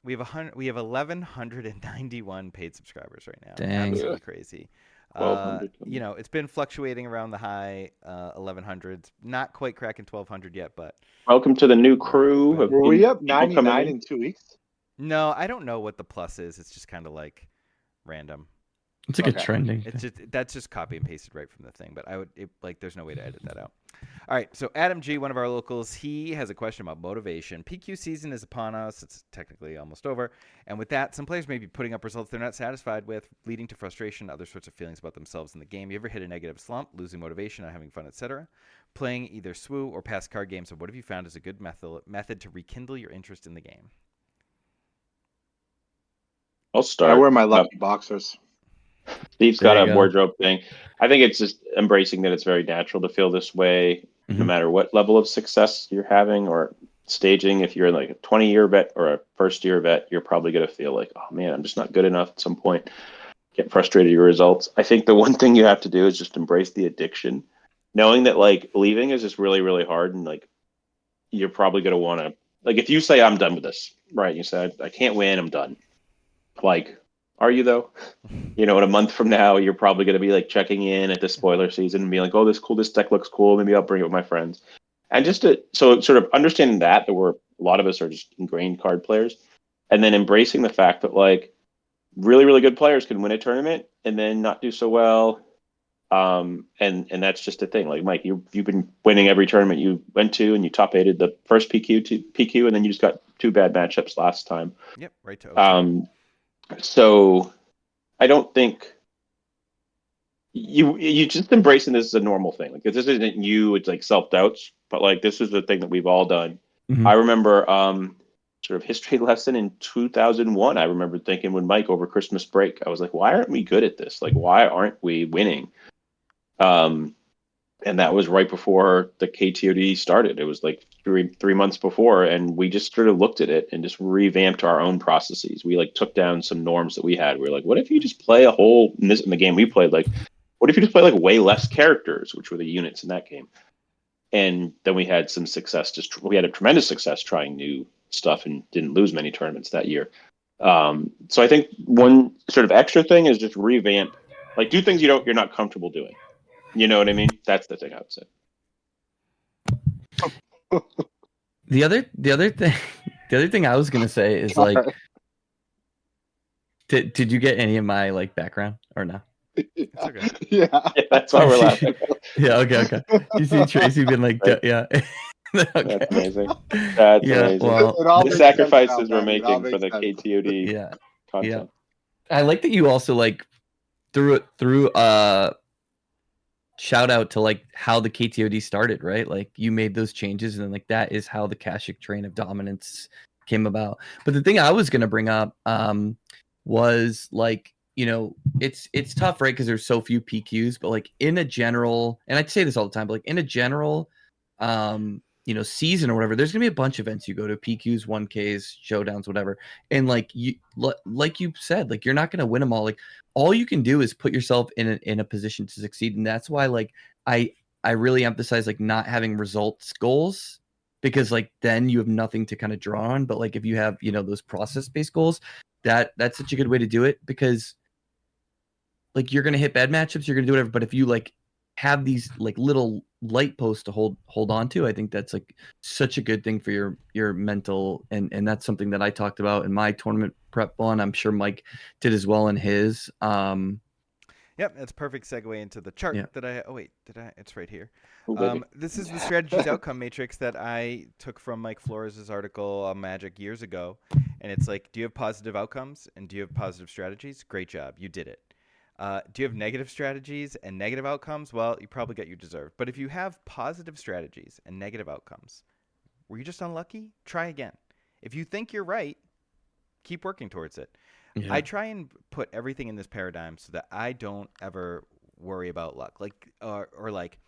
we have 1,191 paid subscribers right now. Dang. Absolutely crazy. It's been fluctuating around the high 1,100s. Not quite cracking 1,200 yet, but welcome to the new crew. Were we up 99 in 2 weeks? No, I don't know what the plus is. It's just kind of like random. It's like a trending. That's just copy and pasted right from the thing. But there's no way to edit that out. All right, so Adam G, one of our locals, he has a question about motivation. PQ season is upon us. It's technically almost over. And with that, some players may be putting up results they're not satisfied with, leading to frustration, other sorts of feelings about themselves in the game. You ever hit a negative slump, losing motivation, not having fun, etc.? Playing either SWU or past card games, so what have you found is a good method to rekindle your interest in the game? I'll start. I wear my lucky boxers. Steve's got a wardrobe thing. I think it's just embracing that it's very natural to feel this way, no matter what level of success you're having or staging. If you're like a 20-year vet or a first-year vet, you're probably going to feel like, oh, man, I'm just not good enough at some point. Get frustrated at your results. I think the one thing you have to do is just embrace the addiction, knowing that, like, leaving is just really, really hard. And, like, you're probably going to want to, like, if you say, I'm done with this, right? You said, I can't win, I'm done. Like, Are you though? In a month from now, you're probably going to be like checking in at the spoiler season and be like, "Oh, this deck looks cool. Maybe I'll bring it with my friends." And so sort of understanding that a lot of us are just ingrained card players, and then embracing the fact that like really really good players can win a tournament and then not do so well. And that's just a thing. Like Mike, you've been winning every tournament you went to, and you top aided the first PQ to PQ, and then you just got 2 bad matchups last time. Yep, right to O2. So I don't think you just embracing this as a normal thing. Like this isn't you, it's like self doubts, but like this is the thing that we've all done. Mhm. I remember sort of history lesson in 2001. I remember thinking with Mike over Christmas break, I was like, why aren't we good at this? Like, why aren't we winning? And that was right before the KTOD started. It was like three months before, and we just sort of looked at it and just revamped our own processes. We like took down some norms that we had. We were like, what if you just play in the game we played, like, what if you just play like way less characters, which were the units in that game? And then we had some success. We had a tremendous success trying new stuff and didn't lose many tournaments that year. So I think one sort of extra thing is just revamp, like do things you're not comfortable doing. You know what I mean? That's the thing I would say. The other thing I was gonna say is like, did you get any of my like background or no? It's okay. Yeah. That's why we're laughing. Yeah. Okay. You see Tracy being like, Right. yeah. Okay. That's amazing. That's Yeah, amazing. well, It all The makes sacrifices sense now, we're man. It all making for the makes sense. KTOD Yeah. content. I like that you also like threw shout out to like how the KTOD started, right? Like you made those changes, and then like that is how the Kashyyyk train of dominance came about. But the thing I was gonna bring up was like, it's tough, right? Because there's so few PQs, but like in a general, and I say this all the time, but like in a general season or whatever, there's gonna be a bunch of events you go to, PQs, 1Ks, showdowns, whatever, and like you said, like you're not gonna win them all. Like all you can do is put yourself in a position to succeed, and that's why like I really emphasize like not having results goals, because like then you have nothing to kind of draw on. But like if you have those process based goals, that's such a good way to do it, because like you're gonna hit bad matchups, you're gonna do whatever, but if you like have these like little light posts to hold on to, I think that's like such a good thing for your mental, and that's something that I talked about in my tournament prep one. I'm sure Mike did as well in his. Yep, that's a perfect segue into the chart that I. Oh wait, it's right here. Oh, This is the strategies outcome matrix that I took from Mike Flores' article on Magic years ago, and it's like, do you have positive outcomes and do you have positive strategies? Great job, you did it. Do you have negative strategies and negative outcomes? Well, you probably get you deserve. But if you have positive strategies and negative outcomes, were you just unlucky? Try again. If you think you're right, keep working towards it. Yeah. I try and put everything in this paradigm so that I don't ever worry about luck. Like, or like,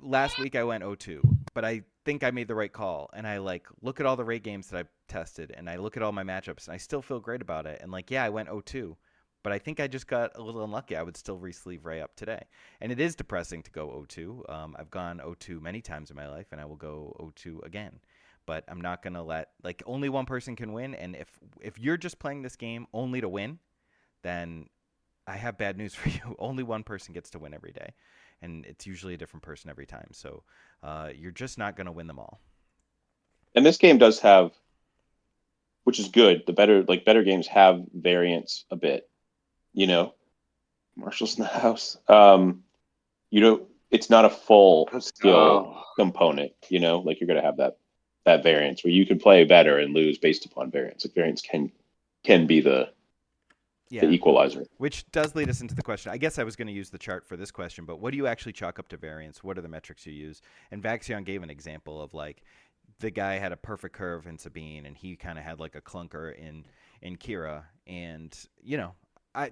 last week I went 0-2, but I think I made the right call. And I like look at all the rate games that I tested, and I look at all my matchups, and I still feel great about it. And like, yeah, I went 0-2. But I think I just got a little unlucky. I would still re-sleeve Ray up today. And it is depressing to go 0-2. I've gone 0-2 many times in my life, and I will go 0-2 again. But I'm not going to like, only one person can win. And if you're just playing this game only to win, then I have bad news for you. Only one person gets to win every day. And it's usually a different person every time. So you're just not going to win them all. And this game does have, which is good, the better games have variance a bit. Marshall's in the house. It's not a full skill component. Like you're going to have that variance where you can play better and lose based upon variance. Like variance can be the equalizer. Which does lead us into the question. I guess I was going to use the chart for this question, but what do you actually chalk up to variance? What are the metrics you use? And Vaxion gave an example of like the guy had a perfect curve in Sabine, and he kind of had like a clunker in Kira, and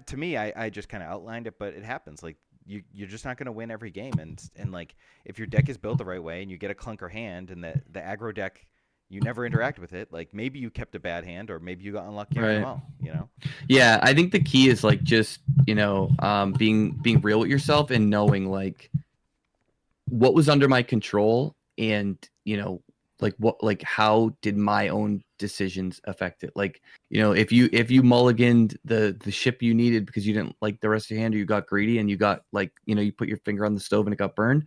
to me, I just kind of outlined it, but it happens. Like you're just not going to win every game, and like if your deck is built the right way and you get a clunker hand, and the aggro deck you never interact with it, like maybe you kept a bad hand, or maybe you got unlucky on them all. Yeah, I think the key is like just being real with yourself and knowing like what was under my control, and like what, like how did my own decisions affect it? Like, you know, if you mulliganed the ship you needed because you didn't like the rest of your hand, or you got greedy and you got like, you know, you put your finger on the stove and it got burned,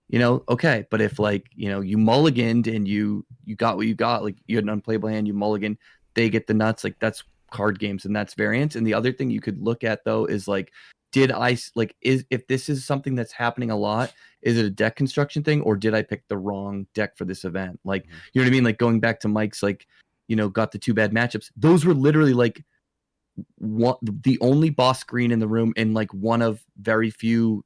you know, okay. But if like, you know, you mulliganed and you got what you got, like you had an unplayable hand, you mulligan, they get the nuts, like that's card games and that's variance. And the other thing you could look at though is like, did I like, is if this is something that's happening a lot, is it a deck construction thing, or did I pick the wrong deck for this event? Like, you know what I mean? Like going back to Mike's, like, you know, got the 2 bad matchups. Those were literally like the only boss green in the room and like one of very few,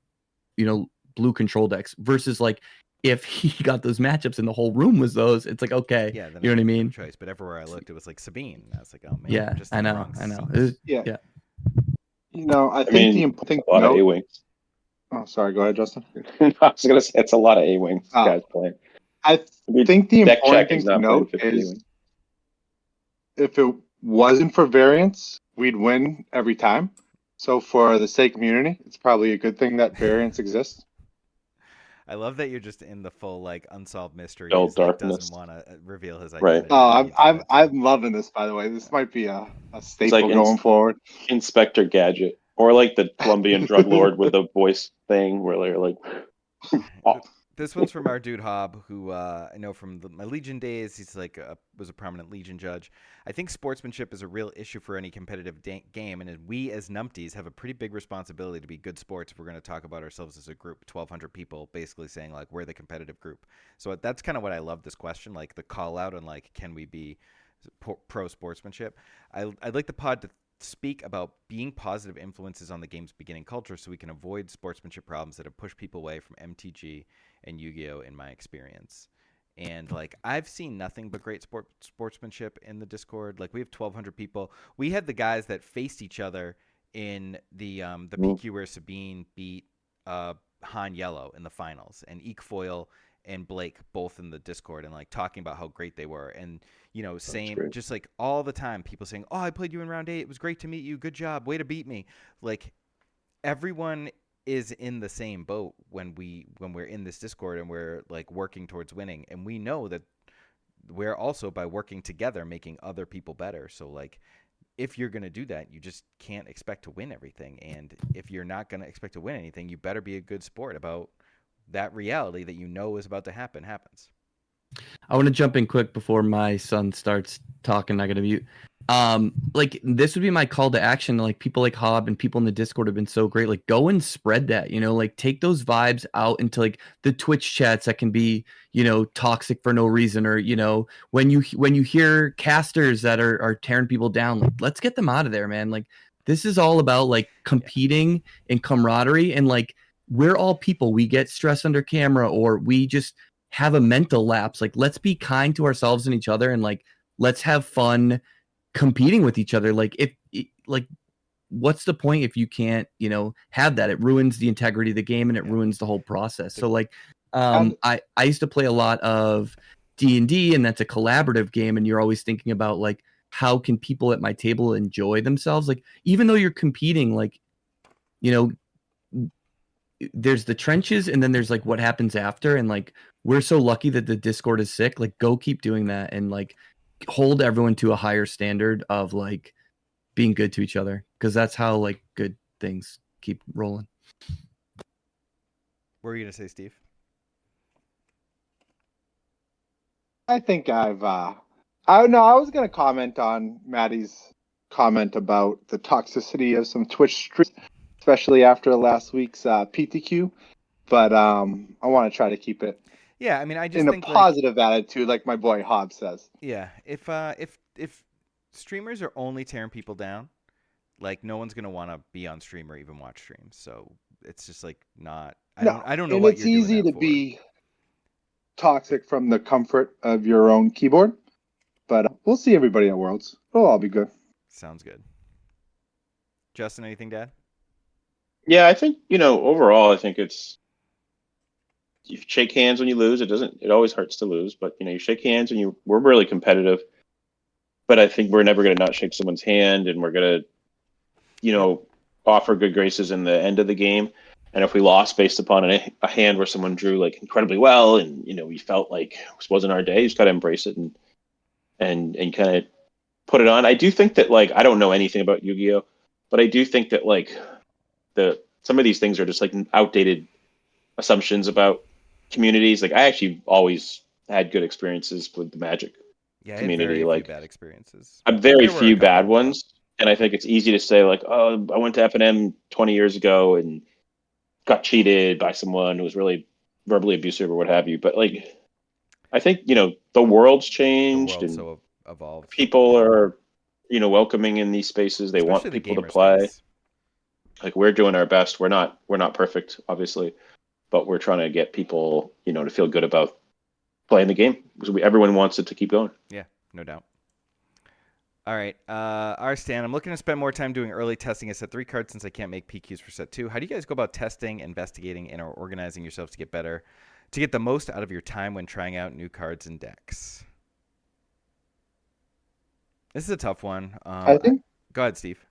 you know, blue control decks, versus like if he got those matchups and the whole room was those, it's like, okay, Yeah, then you know what I mean? Choice, but everywhere I looked, it was like Sabine. I was like, oh man, Yeah, I'm just I in the know, wrong I know. seats. It was, Yeah. yeah. You know, I I think mean, the important thing a lot to of note. A-wings. Oh, sorry. Go ahead, Justin. I was gonna say it's a lot of A-wings Oh. guys playing. I think the Deck important check thing is to not playing note 50 is A-wings. if it wasn't for variance, we'd win every time. So for the sake of community, it's probably a good thing that variance exists. I love that you're just in the full like unsolved mystery. Dull He's, like, darkness. doesn't want to reveal his Right. identity. Oh, You do that, I'm too. loving this. By the way, this might be a staple like going forward. Inspector Gadget, or like the Colombian drug lord with the voice thing, where they're like, oh. This one's from our dude Hob, who I know from my Legion days. He's like was a prominent Legion judge. I think sportsmanship is a real issue for any competitive game, and we as numpties have a pretty big responsibility to be good sports if we're going to talk about ourselves as a group, 1,200 people, basically saying like we're the competitive group. So that's kind of what I love this question, like the call out on like, can we be pro sportsmanship? I'd like the pod to speak about being positive influences on the game's beginning culture so we can avoid sportsmanship problems that have pushed people away from MTG and Yu-Gi-Oh! In my experience. And like I've seen nothing but great sportsmanship in the Discord. Like we have 1,200 people. We had the guys that faced each other in the PQ where Sabine beat Han Yellow in the finals, and Eekfoil and Blake both in the Discord, and like talking about how great they were, and you know, saying just like all the time, people saying, "Oh, I played you in round 8. It was great to meet you. Good job. Way to beat me." Like everyone is in the same boat when we're in this Discord and we're like working towards winning, and we know that we're also by working together making other people better. So like if you're going to do that, you just can't expect to win everything, and if you're not going to expect to win anything, you better be a good sport about that reality that you know is about to happens. I want to jump in quick before my son starts talking. I gotta mute. Like this would be my call to action. Like people like Hob and people in the Discord have been so great. Like go and spread that, you know, like take those vibes out into like the Twitch chats that can be, you know, toxic for no reason, or, you know, when you hear casters that are tearing people down, like let's get them out of there, man. Like this is all about like competing and camaraderie, and like we're all people. We get stressed under camera, or we just have a mental lapse. Like let's be kind to ourselves and each other, and like let's have fun competing with each other. Like if like what's the point if you can't, you know, have that? It ruins the integrity of the game, and it ruins the whole process. So like I used to play a lot of D&D, and that's a collaborative game, and you're always thinking about like how can people at my table enjoy themselves, like even though you're competing, like, you know, there's the trenches and then there's like what happens after, and like we're so lucky that the Discord is sick. Like go keep doing that, and like hold everyone to a higher standard of like being good to each other, because that's how like good things keep rolling. What were you gonna say, Steve? I think I was gonna comment on Maddie's comment about the toxicity of some Twitch streams, especially after last week's PTQ. But I want to try to keep it. Yeah, I mean, I just in think a positive attitude, like my boy Hobb says. Yeah, if streamers are only tearing people down, like no one's gonna want to be on stream or even watch streams. So it's just like not. I don't know and what it's you're doing easy that to for. be toxic from the comfort of your own keyboard, but we'll see everybody at Worlds. It'll all be good. Sounds good. Justin, anything to add? Yeah, I think, you know, overall, I think it's, you shake hands when you lose. It always hurts to lose, but you know, you shake hands and we're really competitive. But I think we're never going to not shake someone's hand, and we're going to, you know, offer good graces in the end of the game. And if we lost based upon a hand where someone drew like incredibly well, and we felt like this wasn't our day, you just got to embrace it and kind of put it on. I do think that like I don't know anything about Yu-Gi-Oh, but I do think that like some of these things are just like outdated assumptions about communities. Like I actually always had good experiences with the Magic Yeah, I had community. very Like few bad experiences. very There were a few bad couple, but- ones, and I think it's easy to say like, oh, I went to F&M 20 years ago and got cheated by someone who was really verbally abusive or what have you. But like, I think the world's The changed world's and so evolved. people are welcoming in these spaces. They Especially want the people to gamer play. space. Like we're doing our best. We're not perfect, obviously, but we're trying to get people to feel good about playing the game because everyone wants it to keep going. Yeah, no doubt. All right, Stan, I'm looking to spend more time doing early testing at set 3 cards since I can't make PQs for set 2. How do you guys go about testing, investigating, and or organizing yourselves to get better, to get the most out of your time when trying out new cards and decks? This is a tough one. I think Go ahead, Steve.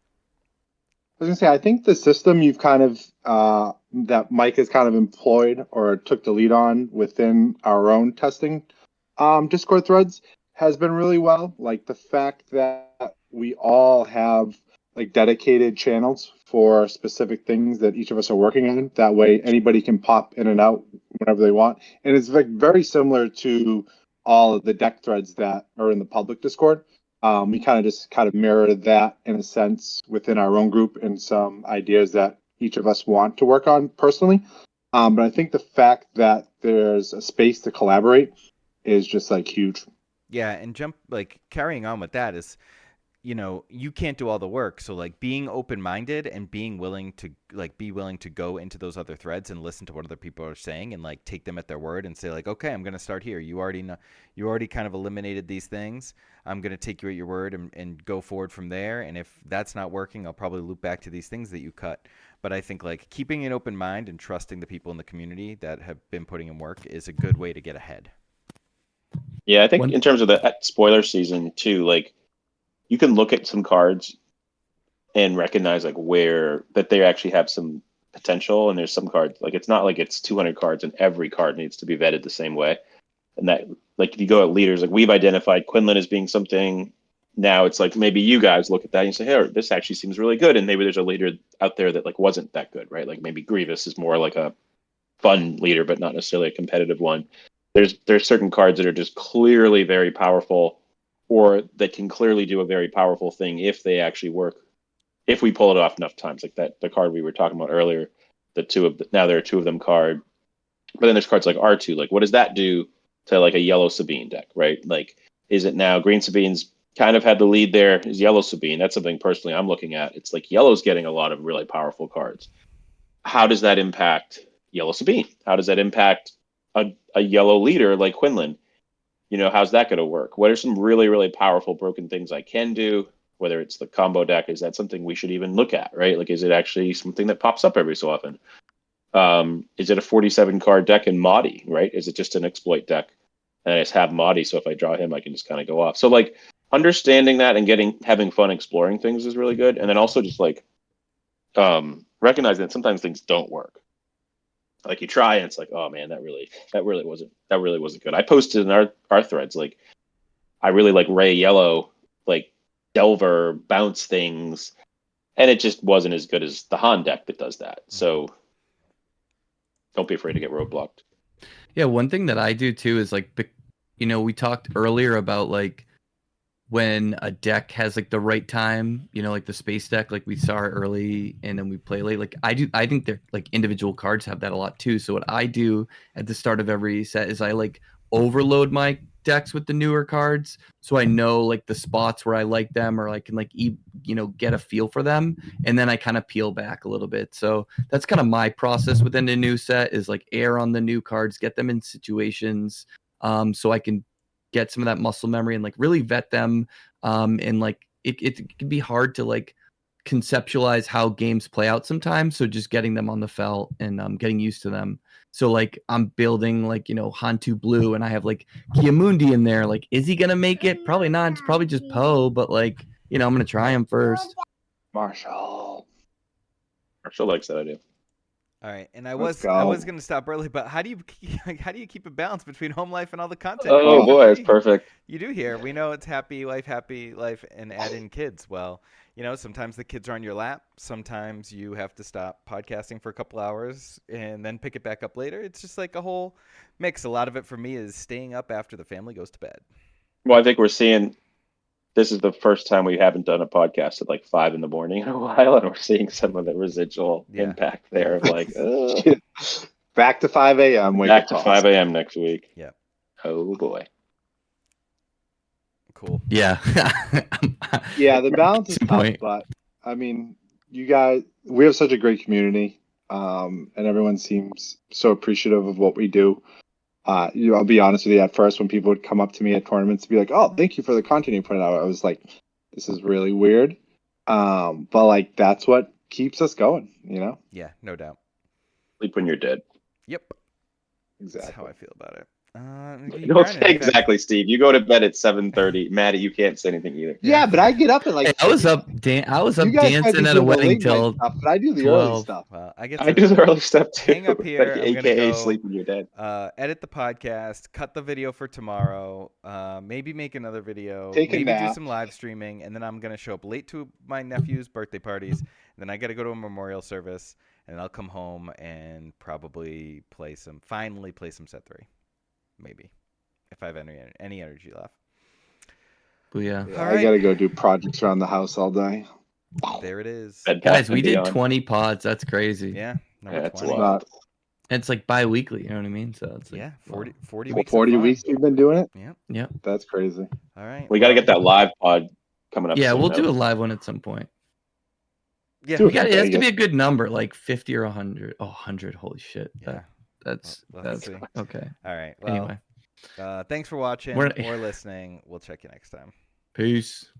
I was gonna say, I think the system you've kind of that Mike has kind of employed or took the lead on within our own testing Discord threads has been really well. Like the fact that we all have like dedicated channels for specific things that each of us are working on. That way, anybody can pop in and out whenever they want, and it's like very similar to all of the deck threads that are in the public Discord. We kind of mirror that in a sense within our own group and some ideas that each of us want to work on personally. But I think the fact that there's a space to collaborate is just like huge. Yeah, and carrying on with that is, you can't do all the work. So like being open-minded and being willing to go into those other threads and listen to what other people are saying and like take them at their word and say like, okay, I'm going to start here. You already kind of eliminated these things. I'm going to take you at your word and go forward from there. And if that's not working, I'll probably loop back to these things that you cut. But I think like keeping an open mind and trusting the people in the community that have been putting in work is a good way to get ahead. Yeah, I think in terms of the spoiler season too, like you can look at some cards and recognize like where that they actually have some potential, and there's some cards like it's not like it's 200 cards and every card needs to be vetted the same way. And that like if you go at leaders, like we've identified Quinlan as being something. Now it's like maybe you guys look at that and you say, hey, this actually seems really good, and maybe there's a leader out there that like wasn't that good, right? Like maybe Grievous is more like a fun leader, but not necessarily a competitive one. There's certain cards that are just clearly very powerful, or that can clearly do a very powerful thing if they actually work. If we pull it off enough times, like the card we were talking about earlier, now there are 2 of them card, but then there's cards like R2. Like what does that do to like a yellow Sabine deck, right? Like is it now green Sabine's kind of had the lead there? Is yellow Sabine? That's something personally I'm looking at. It's like yellow's getting a lot of really powerful cards. How does that impact yellow Sabine? How does that impact a yellow leader like Quinlan? How's that going to work? What are some really, really powerful broken things I can do? Whether it's the combo deck, is that something we should even look at, right? Like, is it actually something that pops up every so often? Is it a 47 card deck in Mahdi, right? Is it just an exploit deck? And I just have Mahdi, so if I draw him, I can just kind of go off. So like understanding that and having fun exploring things is really good. And then also just like recognizing that sometimes things don't work. Like you try and it's like, oh man, that really wasn't good. I posted in our threads like I really like Ray Yellow, like Delver bounce things, and it just wasn't as good as the Han deck that does that. So don't be afraid to get roadblocked. Yeah, one thing that I do too is like, we talked earlier about like when a deck has like the right time, like the space deck, like we saw early and then we play late. Like I think they're like individual cards have that a lot too. So what I do at the start of every set is I like overload my decks with the newer cards, so I know like the spots where I like them, or I can like get a feel for them, and then I kind of peel back a little bit. So that's kind of my process within the new set is like air on the new cards, get them in situations, so I can get some of that muscle memory and like really vet them, and like it can be hard to like conceptualize how games play out sometimes, so just getting them on the felt and getting used to them. So like I'm building like Hantu Blue and I have like Kiamundi in there. Like is he gonna make it? Probably not. It's probably just Poe, but like I'm gonna try him first. Marshall Marshall likes that idea. All right, and I Let's was go. going to stop early, but how do you keep a balance between home life and all the content? Oh you boy, it's perfect. You do here. We know it's happy life, and add in kids. Well, sometimes the kids are on your lap. Sometimes you have to stop podcasting for a couple hours and then pick it back up later. It's just like a whole mix. A lot of it for me is staying up after the family goes to bed. Well, I think we're seeing this is the first time we haven't done a podcast at like 5 a.m. in a while, and we're seeing some of the residual impact there of like, back to 5 a.m. back to 5 a.m. next week. Yeah. Oh boy. Cool. Yeah. Yeah, the balance is Good tough, point. but I mean, you guys, we have such a great community, and everyone seems so appreciative of what we do. I'll be honest with you. At first, when people would come up to me at tournaments and be like, "Oh, thank you for the content you put out," I was like, "This is really weird," but like that's what keeps us going, Yeah, no doubt. Sleep when you're dead. Yep. Exactly. That's how I feel about it. Don't say exactly, Steve. You go to bed at 7:30. Maddie, you can't say anything either. Yeah, but I get up at like. Hey, I was up You guys might dancing be at a doing the wedding late night till stuff, but I do the early 12. stuff. Well, I do the early stuff too. Hang up here. I'm gonna AKA go sleep when you're dead. Edit the podcast, cut the video for tomorrow, maybe make another video, Take a maybe do nap. some live streaming, and then I'm gonna show up late to my nephew's birthday parties. And then I gotta go to a memorial service, and I'll come home and probably finally play some set 3, maybe, if I have any energy left. But yeah. All I right. gotta go do projects around the house all day. There it is. Guys, we did 20 pods. That's crazy. Yeah, number That's 20. wild. And it's like bi-weekly, you know what I mean? So it's like, Yeah, 40 wow. weeks. 40 weeks you've been doing it? Yep. Yep. That's crazy. All right. We got to get that live pod coming up. Yeah, soon, we'll though. do a live one at some point. Yeah. It has to be a good number, like 50 or 100. Oh, 100. Holy shit. Yeah. That's see. okay. All right. Well, Anyway. thanks for watching or listening. We'll check you next time. Peace.